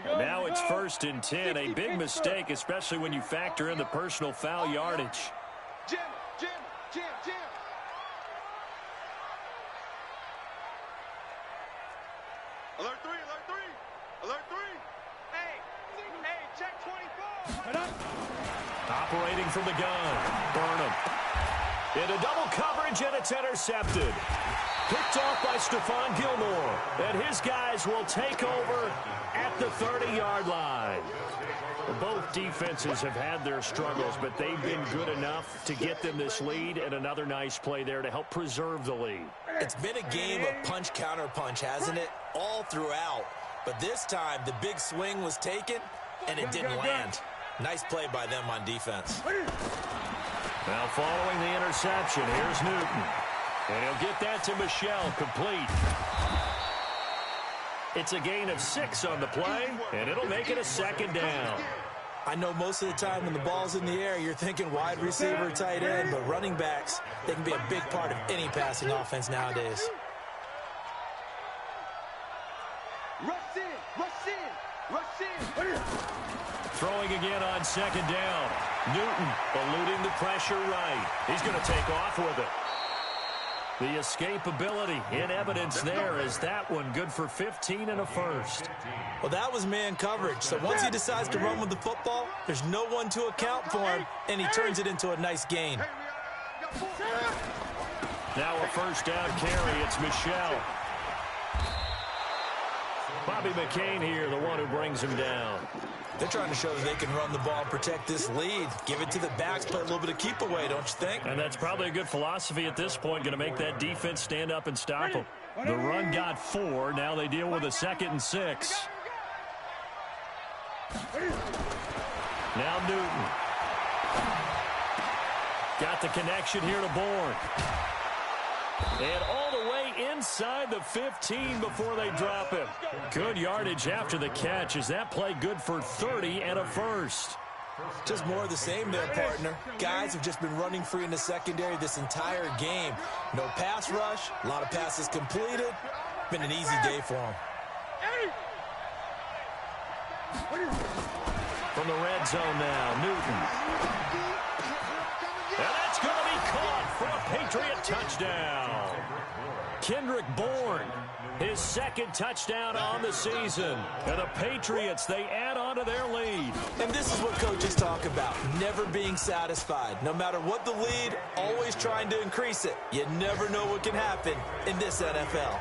[SPEAKER 5] And now it's 1st and 10. A big mistake, especially when you factor in the personal foul yardage.
[SPEAKER 8] Jam. Alert 3. Hey, check 24.
[SPEAKER 5] Operating from the gun, Burnham. Into double coverage, and it's intercepted. Picked off by Stephon Gilmore. And his guys will take over at the 30-yard line. Well, both defenses have had their struggles, but they've been good enough to get them this lead, and another nice play there to help preserve the lead.
[SPEAKER 6] It's been a game of punch-counter-punch, hasn't it? All throughout. But this time, the big swing was taken, and it didn't land. Nice play by them on defense.
[SPEAKER 5] Now following the interception, here's Newton. And he'll get that to Michel, complete. It's a gain of 6 on the play, and it'll make it a 2nd down.
[SPEAKER 6] I know most of the time when the ball's in the air, you're thinking wide receiver, tight end, but running backs, they can be a big part of any passing offense nowadays.
[SPEAKER 8] Rush in.
[SPEAKER 5] Throwing again on 2nd down. Newton eluding the pressure right. He's going to take off with it. The escapability in evidence there is that one good for 15 and a first.
[SPEAKER 6] Well, that was man coverage. So once he decides to run with the football, there's no one to account for him, and he turns it into a nice gain.
[SPEAKER 5] Now a 1st down carry. It's Michel. Bobby McCain here, the one who brings him down.
[SPEAKER 6] They're trying to show that they can run the ball and protect this lead. Give it to the backs, play a little bit of keep away, don't you think?
[SPEAKER 5] And that's probably a good philosophy at this point, going to make that defense stand up and stop them. The run got 4. Now they deal with a 2nd and 6. Now Newton. Got the connection here to Bourne. And all the way inside the 15 before they drop him. Good yardage after the catch. Is that play good for 30 and a first?
[SPEAKER 6] Just more of the same there, partner. Guys have just been running free in the secondary this entire game. No pass rush, a lot of passes completed. Been an easy day for them.
[SPEAKER 5] From the red zone now, Newton. And that's going to be caught for a Patriot touchdown. Kendrick Bourne, his 2nd touchdown on the season. And the Patriots, they add on to their lead.
[SPEAKER 6] And this is what coaches talk about, never being satisfied. No matter what the lead, always trying to increase it. You never know what can happen in this NFL.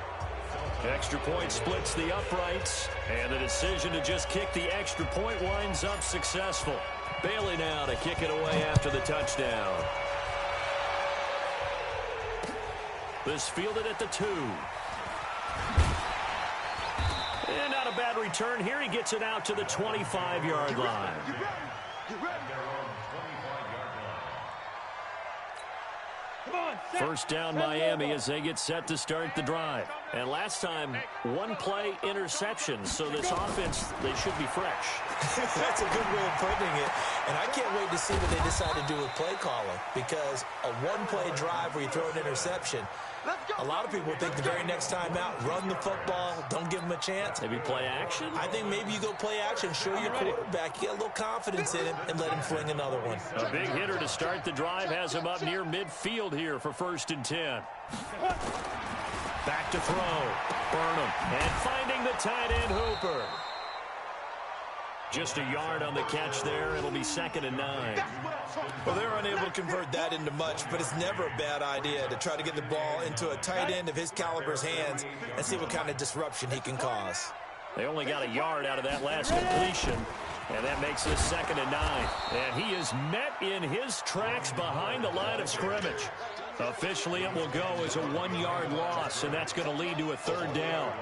[SPEAKER 5] Extra point splits the uprights, and the decision to just kick the extra point winds up successful. Bailey now to kick it away after the touchdown. This fielded at the 2. And not a bad return here. He gets it out to the 25-yard line. First down Miami as they get set to start the drive. And last time, 1-play interception. So this offense, they should be fresh.
[SPEAKER 6] That's a good way of putting it. And I can't wait to see what they decide to do with play calling. Because a 1-play drive where you throw an interception, a lot of people think the very next time out, run the football, don't give them a chance.
[SPEAKER 5] Maybe play action?
[SPEAKER 6] I think maybe you go play action, show your quarterback, you get a little confidence in him, and let him fling another one.
[SPEAKER 5] A big hitter to start the drive has him up near midfield here for 1st and 10. Back to throw. Burnham. And finding the tight end Hooper. Just a yard on the catch there. It'll be 2nd and 9.
[SPEAKER 6] Well, they're unable to convert that into much, but it's never a bad idea to try to get the ball into a tight end of his caliber's hands and see what kind of disruption he can cause.
[SPEAKER 5] They only got a yard out of that last completion, and that makes this 2nd and 9. And he is met in his tracks behind the line of scrimmage. Officially, it will go as a 1-yard loss, and that's going to lead to a 3rd down.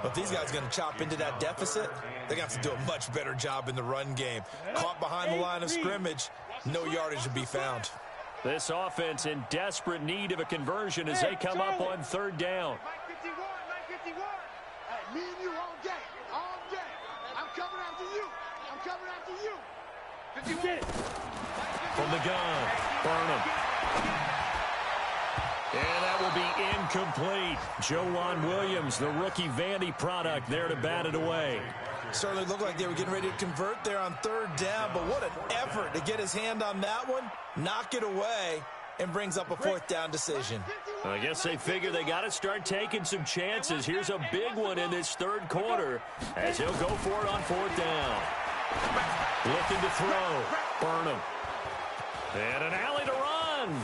[SPEAKER 6] But if these guys are going to chop into that deficit, they're going to have to do a much better job in the run game. Caught behind the line of scrimmage, no yardage to be found.
[SPEAKER 5] This offense in desperate need of a conversion as they come up on 3rd down.
[SPEAKER 8] Mike 51, Mike 51. Hey, me and you all day, all day. I'm coming after you. I'm coming after you. 51.
[SPEAKER 5] From the gun, Burnham. And that will be incomplete. Joejuan Williams, the rookie Vandy product, there to bat it away.
[SPEAKER 6] Certainly looked like they were getting ready to convert there on 3rd down, but what an effort to get his hand on that one, knock it away, and brings up a 4th down decision.
[SPEAKER 5] I guess they figure they got to start taking some chances. Here's a big one in this 3rd quarter as he'll go for it on 4th down. Looking to throw. Burnham. And an alley to run.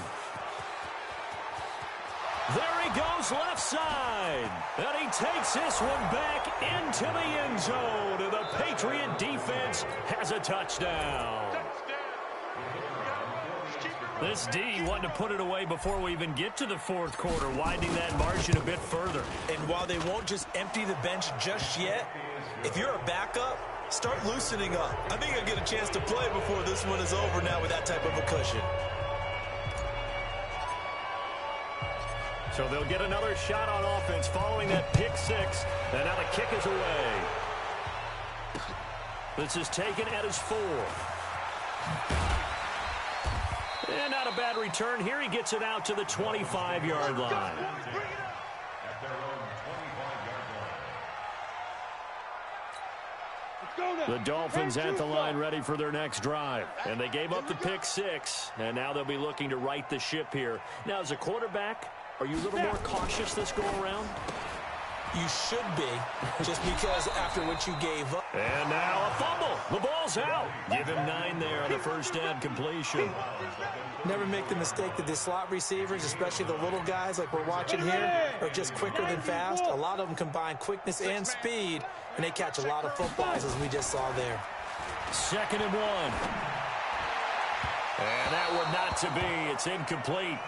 [SPEAKER 5] There he goes left side. And he takes this one back into the end zone. And the Patriot defense has a touchdown. This D wanted to put it away before we even get to the 4th quarter, widening that margin a bit further.
[SPEAKER 6] And while they won't just empty the bench just yet, if you're a backup, start loosening up. I think I'll get a chance to play before this one is over now with that type of a cushion.
[SPEAKER 5] So they'll get another shot on offense following that pick 6. And now the kick is away. This is taken at his 4th. And not a bad return here. He gets it out to the 25-yard line. The Dolphins at the line ready for their next drive. And they gave up the pick 6. And now they'll be looking to right the ship here. Now, as a quarterback, are you a little more cautious this go-around?
[SPEAKER 6] You should be, just because after what you gave up.
[SPEAKER 5] And now a fumble. The ball's out. Give him 9 there on the 1st down completion.
[SPEAKER 6] Never make the mistake that the slot receivers, especially the little guys like we're watching here, are just quicker than fast. A lot of them combine quickness and speed, and they catch a lot of footballs, as we just saw there.
[SPEAKER 5] 2nd and 1. And that one not to be. It's incomplete.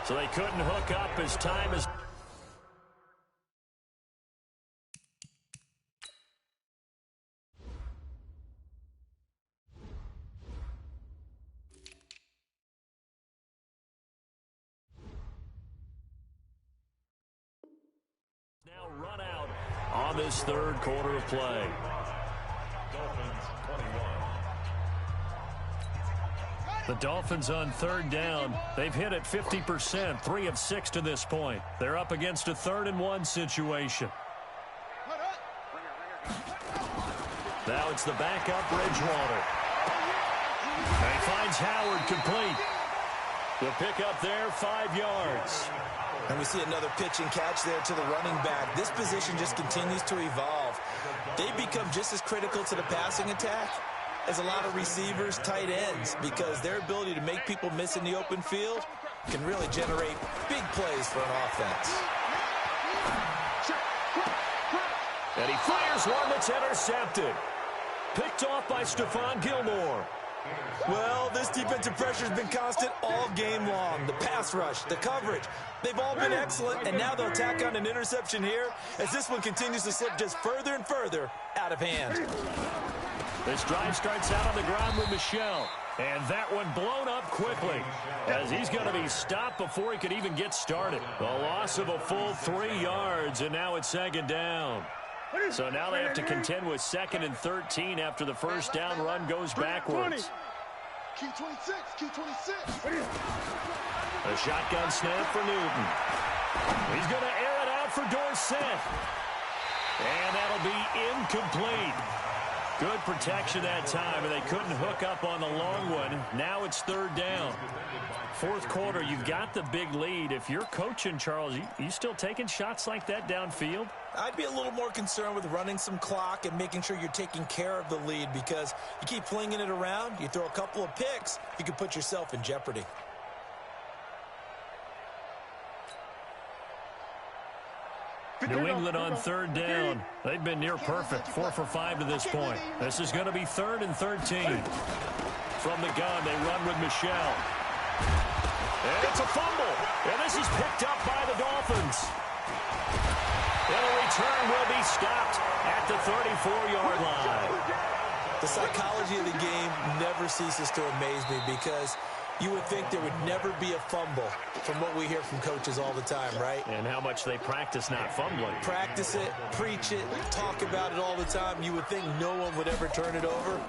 [SPEAKER 5] So they couldn't hook up as time is... Now run out on this 3rd quarter of play.
[SPEAKER 2] Dolphins 21.
[SPEAKER 5] The Dolphins on 3rd down. They've hit it 50%, 3 of 6 to this point. They're up against a 3rd and 1 situation. Now it's the backup Bridgewater. And he finds Howard complete. The pickup there, 5 yards.
[SPEAKER 6] And we see another pitch and catch there to the running back. This position just continues to evolve. They become just as critical to the passing attack as a lot of receivers, tight ends, because their ability to make people miss in the open field can really generate big plays for an offense.
[SPEAKER 5] And he fires one that's intercepted. Picked off by Stephon Gilmore.
[SPEAKER 6] Well, this defensive pressure has been constant all game long. The pass rush, the coverage, they've all been excellent, and now they'll tack on an interception here as this one continues to slip just further and further out of hand.
[SPEAKER 5] This drive starts out on the ground with Michel, and that one blown up quickly as he's going to be stopped before he could even get started. The loss of a full 3 yards, and now it's 2nd down. So now they have to contend with 2nd and 13 after the 1st down run goes backwards.
[SPEAKER 8] Key 26, key 26.
[SPEAKER 5] A shotgun snap for Newton. He's going to air it out for Dorsett. And that'll be incomplete. Good protection that time, and they couldn't hook up on the long one. Now it's 3rd down. 4th quarter, you've got the big lead. If you're coaching, Charles, you still taking shots like that downfield?
[SPEAKER 6] I'd be a little more concerned with running some clock and making sure you're taking care of the lead, because you keep flinging it around, you throw a couple of picks, you can put yourself in jeopardy.
[SPEAKER 5] New England on 3rd down. They've been near perfect, 4 for 5 to this point. This is going to be 3rd and 13. From the gun, they run with Michel. And it's a fumble. And this is picked up by the Dolphins. And a return will be stopped at the 34-yard line.
[SPEAKER 6] The psychology of the game never ceases to amaze me because you would think there would never be a fumble from what we hear from coaches all the time, right?
[SPEAKER 5] And how much they practice not fumbling.
[SPEAKER 6] Practice it, preach it, talk about it all the time. You would think no one would ever turn it over.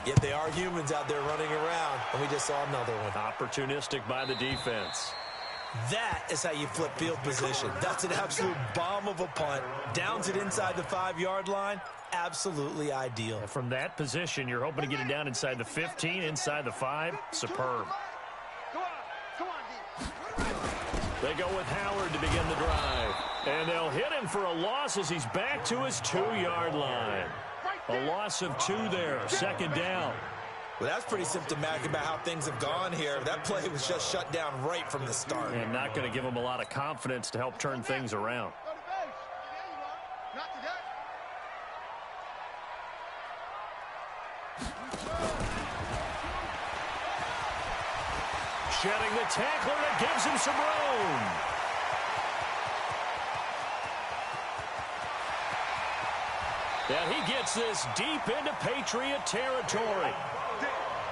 [SPEAKER 6] Yet they are humans out there running around, and we just saw another one.
[SPEAKER 5] Opportunistic by the defense.
[SPEAKER 6] That is how you flip field position. That's an absolute bomb of a punt. Downs it inside the 5-yard line. Absolutely ideal.
[SPEAKER 5] And from that position, you're hoping to get it down inside the 15, inside the 5. Superb. They go with Howard to begin the drive. And they'll hit him for a loss as he's back to his 2-yard line. A loss of 2 there, second down.
[SPEAKER 6] Well, that's pretty symptomatic about how things have gone here. That play was just shut down right from the start.
[SPEAKER 5] And not going to give him a lot of confidence to help turn things around. Shedding the tackler that gives him some room. And he gets this deep into Patriot territory.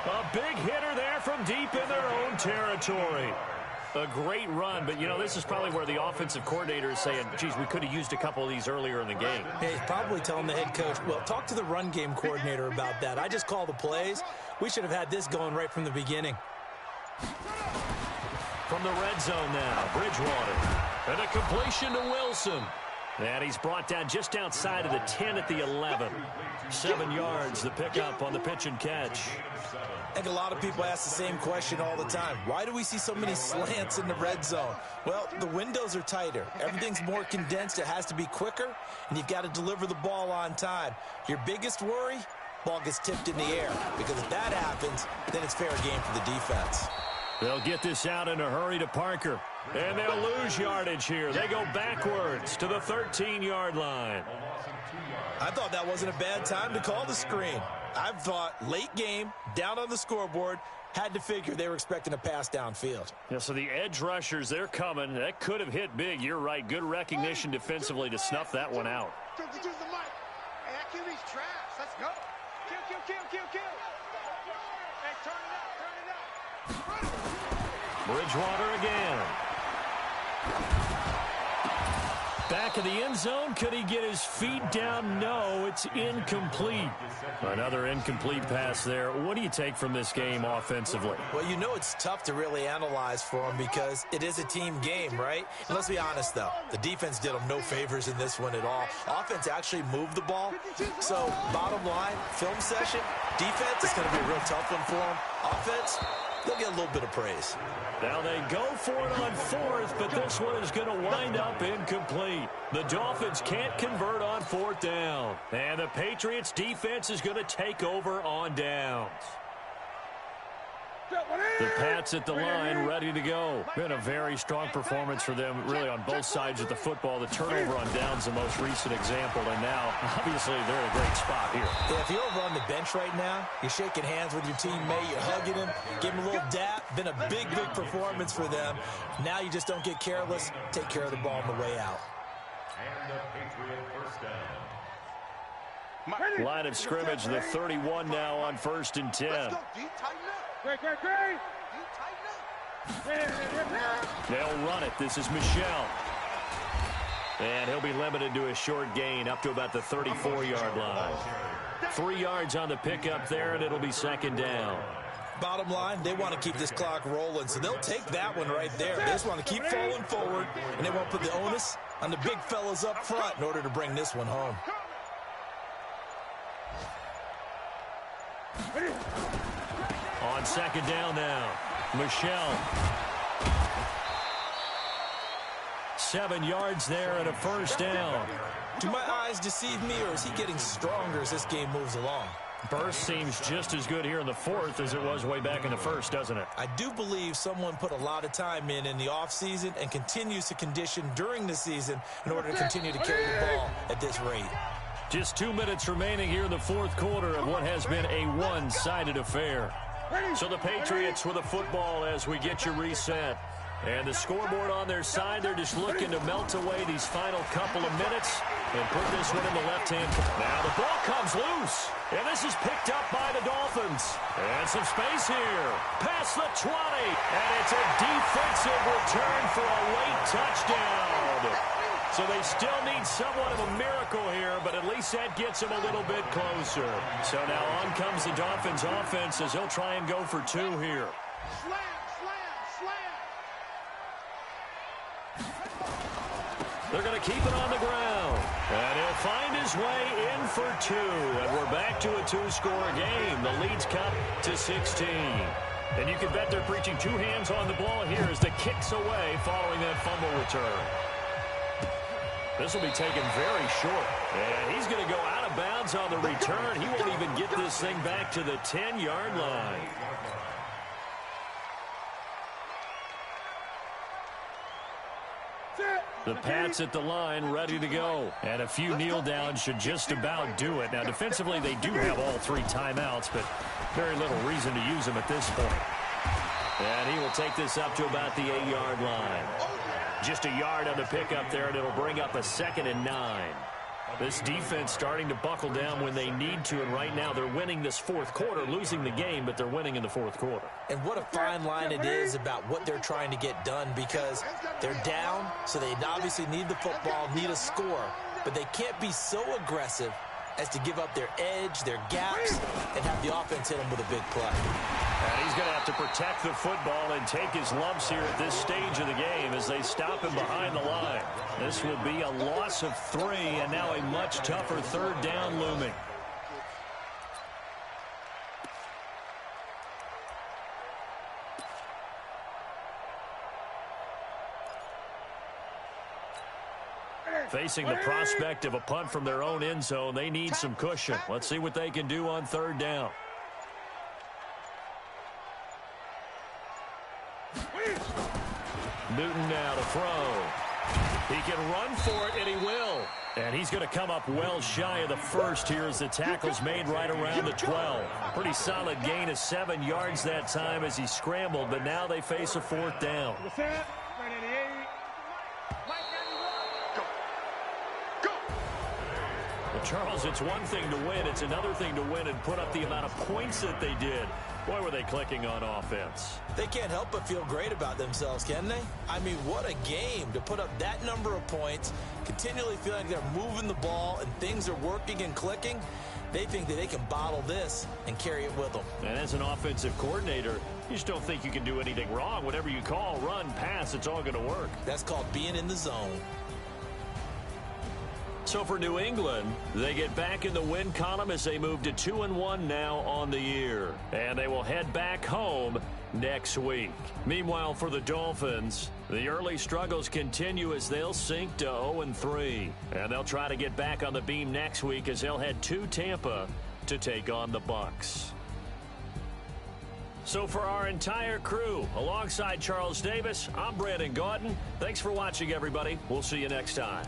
[SPEAKER 5] A big hitter there from deep in their own territory. A great run, but, you know, this is probably where the offensive coordinator is saying, geez, we could have used a couple of these earlier in the game.
[SPEAKER 6] Hey, he's probably telling the head coach, well, talk to the run game coordinator about that. I just call the plays. We should have had this going right from the beginning.
[SPEAKER 5] From the red zone now, Bridgewater. And a completion to Wilson. And he's brought down just outside of the 10 at the 11. 7 yards, the pickup on the pitch and catch.
[SPEAKER 6] I think a lot of people ask the same question all the time. Why do we see so many slants in the red zone? Well, the windows are tighter. Everything's more condensed. It has to be quicker, and you've got to deliver the ball on time. Your biggest worry, ball gets tipped in the air, because if that happens, then it's fair game for the defense.
[SPEAKER 5] They'll get this out in a hurry to Parker. And they'll lose yardage here. They go backwards to the 13-yard line.
[SPEAKER 6] I thought that wasn't a bad time to call the screen. I thought late game, down on the scoreboard, had to figure they were expecting a pass downfield.
[SPEAKER 5] Yeah, so the edge rushers, they're coming. That could have hit big. You're right. Good recognition defensively to snuff that one out.
[SPEAKER 8] Hey, that QB's trash. Let's go. Kill. Hey, turn it up.
[SPEAKER 5] Bridgewater again. Back of the end zone. Could he get his feet down? No, it's incomplete. Another incomplete pass there. What do you take from this game offensively?
[SPEAKER 6] Well, you know it's tough to really analyze for him because it is a team game, right? And let's be honest, though. The defense did them no favors in this one at all. Offense actually moved the ball. So, bottom line, film session, defense is going to be a real tough one for them. Offense, they'll get a little bit of praise.
[SPEAKER 5] Now they go for it on 4th, but this one is going to wind up incomplete. The Dolphins can't convert on 4th down. And the Patriots defense is going to take over on downs. The Pats at the line, ready to go. Been a very strong performance for them, really, on both sides of the football. The turnover on downs, the most recent example, and now, obviously, they're in a great spot here.
[SPEAKER 6] Yeah, if you're over on the bench right now, you're shaking hands with your teammate, you're hugging him, give him a little dap. Been a big performance for them. Now you just don't get careless. Take care of the ball on the way out.
[SPEAKER 2] And the Patriot first down.
[SPEAKER 5] Line of scrimmage, the 31 now on 1st and 10.
[SPEAKER 8] Let's go, D. Tighten up. Great.
[SPEAKER 5] They'll run it. This is Michel. And he'll be limited to a short gain up to about the 34-yard line. 3 yards on the pickup there, and it'll be 2nd down.
[SPEAKER 6] Bottom line, they want to keep this clock rolling, so they'll take that one right there. They just want to keep falling forward, and they won't put the onus on the big fellas up front in order to bring this one home.
[SPEAKER 5] On 2nd down now, Michel. 7 yards there and a 1st down.
[SPEAKER 6] Do my eyes deceive me, or is he getting stronger as this game moves along?
[SPEAKER 5] Burst seems just as good here in the 4th as it was way back in the 1st, doesn't it?
[SPEAKER 6] I do believe someone put a lot of time in the offseason and continues to condition during the season in order to continue to carry the ball at this rate.
[SPEAKER 5] Just 2 minutes remaining here in the 4th quarter of what has been a one-sided affair. So the Patriots with a football as we get you reset. And the scoreboard on their side, they're just looking to melt away these final couple of minutes and put this one in the left-hand. Now the ball comes loose, and this is picked up by the Dolphins. And some space here. Past the 20, and it's a defensive return for a late touchdown. So they still need somewhat of a miracle here, but at least that gets them a little bit closer. So now on comes the Dolphins offense as he'll try and go for two here.
[SPEAKER 8] Slam, slam, slam.
[SPEAKER 5] They're going to keep it on the ground. And he'll find his way in for two. And we're back to a two-score game. The lead's cut to 16. And you can bet they're preaching two hands on the ball here as the kick's away following that fumble return. This will be taken very short. And he's going to go out of bounds on the return. He won't even get this thing back to the 10-yard line. The Pats at the line, ready to go. And a few kneel downs should just about do it. Now, defensively, they do have all three timeouts, but very little reason to use them at this point. And he will take this up to about the 8-yard line. Just a yard on the pickup there, and it'll bring up a 2nd and 9. This defense starting to buckle down when they need to, and right now they're winning this fourth quarter, losing the game, but they're winning in the fourth quarter.
[SPEAKER 6] And what a fine line it is about what they're trying to get done, because they're down, so they obviously need the football, need a score, but they can't be so aggressive as to give up their edge, their gaps, and have the offense hit them with a big play.
[SPEAKER 5] And he's going to have to protect the football and take his lumps here at this stage of the game as they stop him behind the line. This will be a loss of 3, and now a much tougher third down looming. Facing the prospect of a punt from their own end zone, they need some cushion. Let's see what they can do on third down. Newton now to throw. He can run for it, and he will. And he's going to come up well shy of the first here as the tackle's made right around the 12. Pretty solid gain of 7 yards that time as he scrambled, but now they face a fourth down. Well, Charles, it's one thing to win. It's another thing to win and put up the amount of points that they did. Boy, were they clicking on offense.
[SPEAKER 6] They can't help but feel great about themselves, can they? I mean, what a game to put up that number of points, continually feeling like they're moving the ball and things are working and clicking. They think that they can bottle this and carry it with them.
[SPEAKER 5] And as an offensive coordinator, you just don't think you can do anything wrong. Whatever you call, run, pass, it's all going to work.
[SPEAKER 6] That's called being in the zone.
[SPEAKER 5] So for New England, they get back in the win column as they move to 2-1 now on the year. And they will head back home next week. Meanwhile, for the Dolphins, the early struggles continue as they'll sink to 0-3. And they'll try to get back on the beam next week as they'll head to Tampa to take on the Bucs. So for our entire crew, alongside Charles Davis, I'm Brandon Gaudin. Thanks for watching, everybody. We'll see you next time.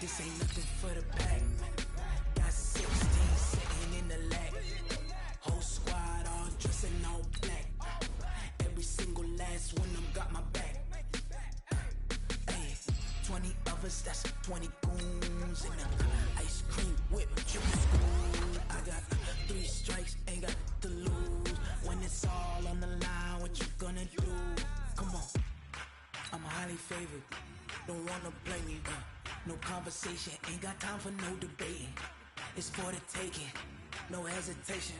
[SPEAKER 10] This ain't nothing for the pack. Got 16 sitting in the lag. Whole squad all dressing all black. Every single last one of them got my back. Hey, 20 of us, that's 20 goons. And the ice cream whip, triple school. I got 3 strikes, ain't got to lose. When it's all on the line, what you gonna do? Come on, I'm highly favored. Don't wanna play me, no conversation, ain't got time for no debating. It's for the taking, no hesitation.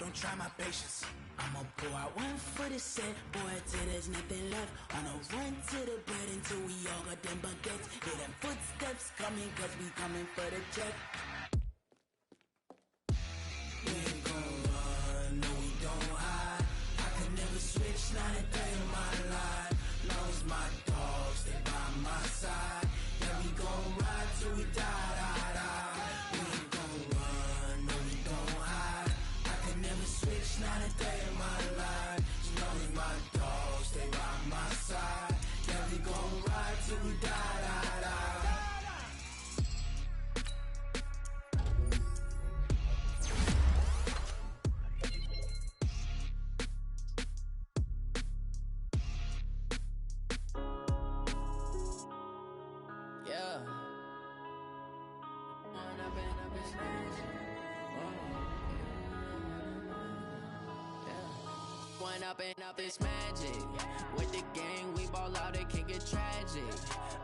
[SPEAKER 10] don't try my patience. I'ma pour out one for the set, boy, till there's nothing left. On a run to the bread until we all got them baguettes. Hear them footsteps coming, cause we coming for the check. We ain't gon' run, no we don't hide. I could never switch, not a day in my life. Long as my dogs stay by my side. Yeah, we gon' ride till we die, die, die. We ain't gon' run, no we don't hide. I could never switch, not a day in my life. As long as my dogs stay by my side. Yeah, we gon' ride till we die, die, die.
[SPEAKER 11] Up and up this magic. With the gang, we ball out, it can get tragic.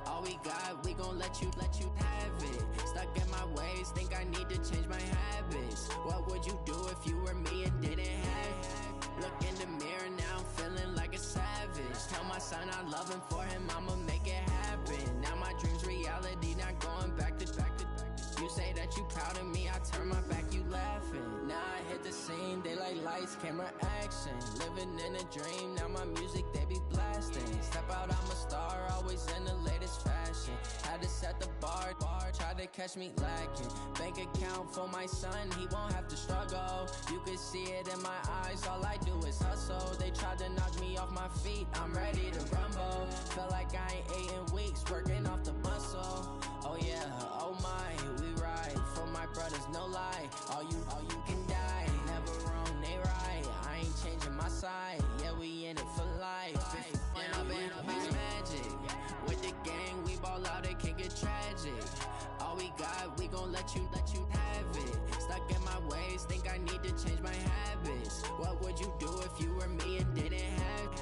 [SPEAKER 11] All we got, we gon' let you have it. Stuck in my ways, think I need to change my habits. What would you do if you were me and didn't have it? Look in the mirror now, I'm feeling like a savage. Tell my son I love him, for him I'ma make it happen. Now my dream's reality, not going back to. You say that you proud of me, I turn my back, you laughing. Now I hit the scene, they like lights, camera, action. Living in a dream, now my music, they be blasting. Step out, I'm a star, always in the latest fashion. Had to set the bar, try to catch me lacking. Bank account for my son, he won't have to struggle. You can see it in my eyes, all I do is hustle. They tried to knock me off my feet, I'm ready to rumble. Felt like I ain't ate in weeks, working off the muscle. Oh yeah, oh my, we ride for my brothers, no lie. All you can die, never wrong, they right. I ain't changing my side, yeah, we in it for life. When up and up is magic. With the gang, we ball out, it can get tragic. All we got, we gon' let you have it. Stuck in my ways, think I need to change my habits. What would you do if you were me and didn't have it?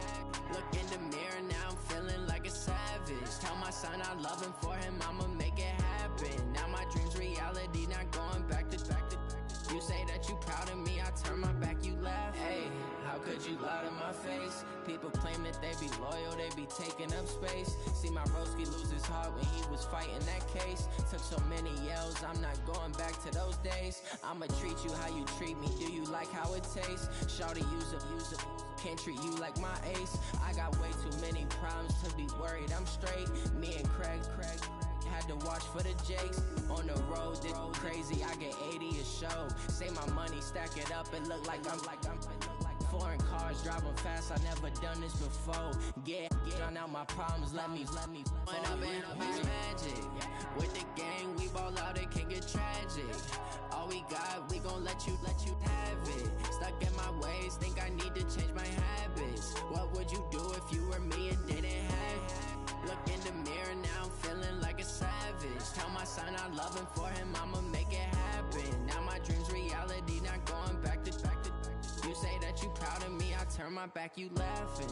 [SPEAKER 11] Look in the mirror, now I'm feeling like a savage. Tell my son I love him, for him I'ma make it happen. Now my dream's reality, not going back to. You say that you proud of me, I turn my back, you laugh. Hey, how could you lie to my face? People claim that they be loyal, they be taking up space. See my broski lose his heart when he was fighting that case. Took so many yells, I'm not going back to those days. I'ma treat you how you treat me, do you like how it tastes? Shawty, use up, can't treat you like my ace. I got way too many problems to be worried, I'm straight. Me and Craig had to watch for the Jakes. On the road, this crazy, I get 80 a show. Say my money, stack it up, it look like I'm foreign cars, driving fast, I never done this before. Get drown out my problems, let me When up and up is magic. With the gang, we ball out, it can get tragic. All we got, we gon' let you have it. Stuck in my ways, think I need to change my habits. What would you do if you were me and didn't have it? Look in the mirror, now I'm feeling like a savage. Tell my son I love him, for him I'ma make it happen. Now my dream's reality, not going back to. You say that you proud of me, I turn my back, you laughing.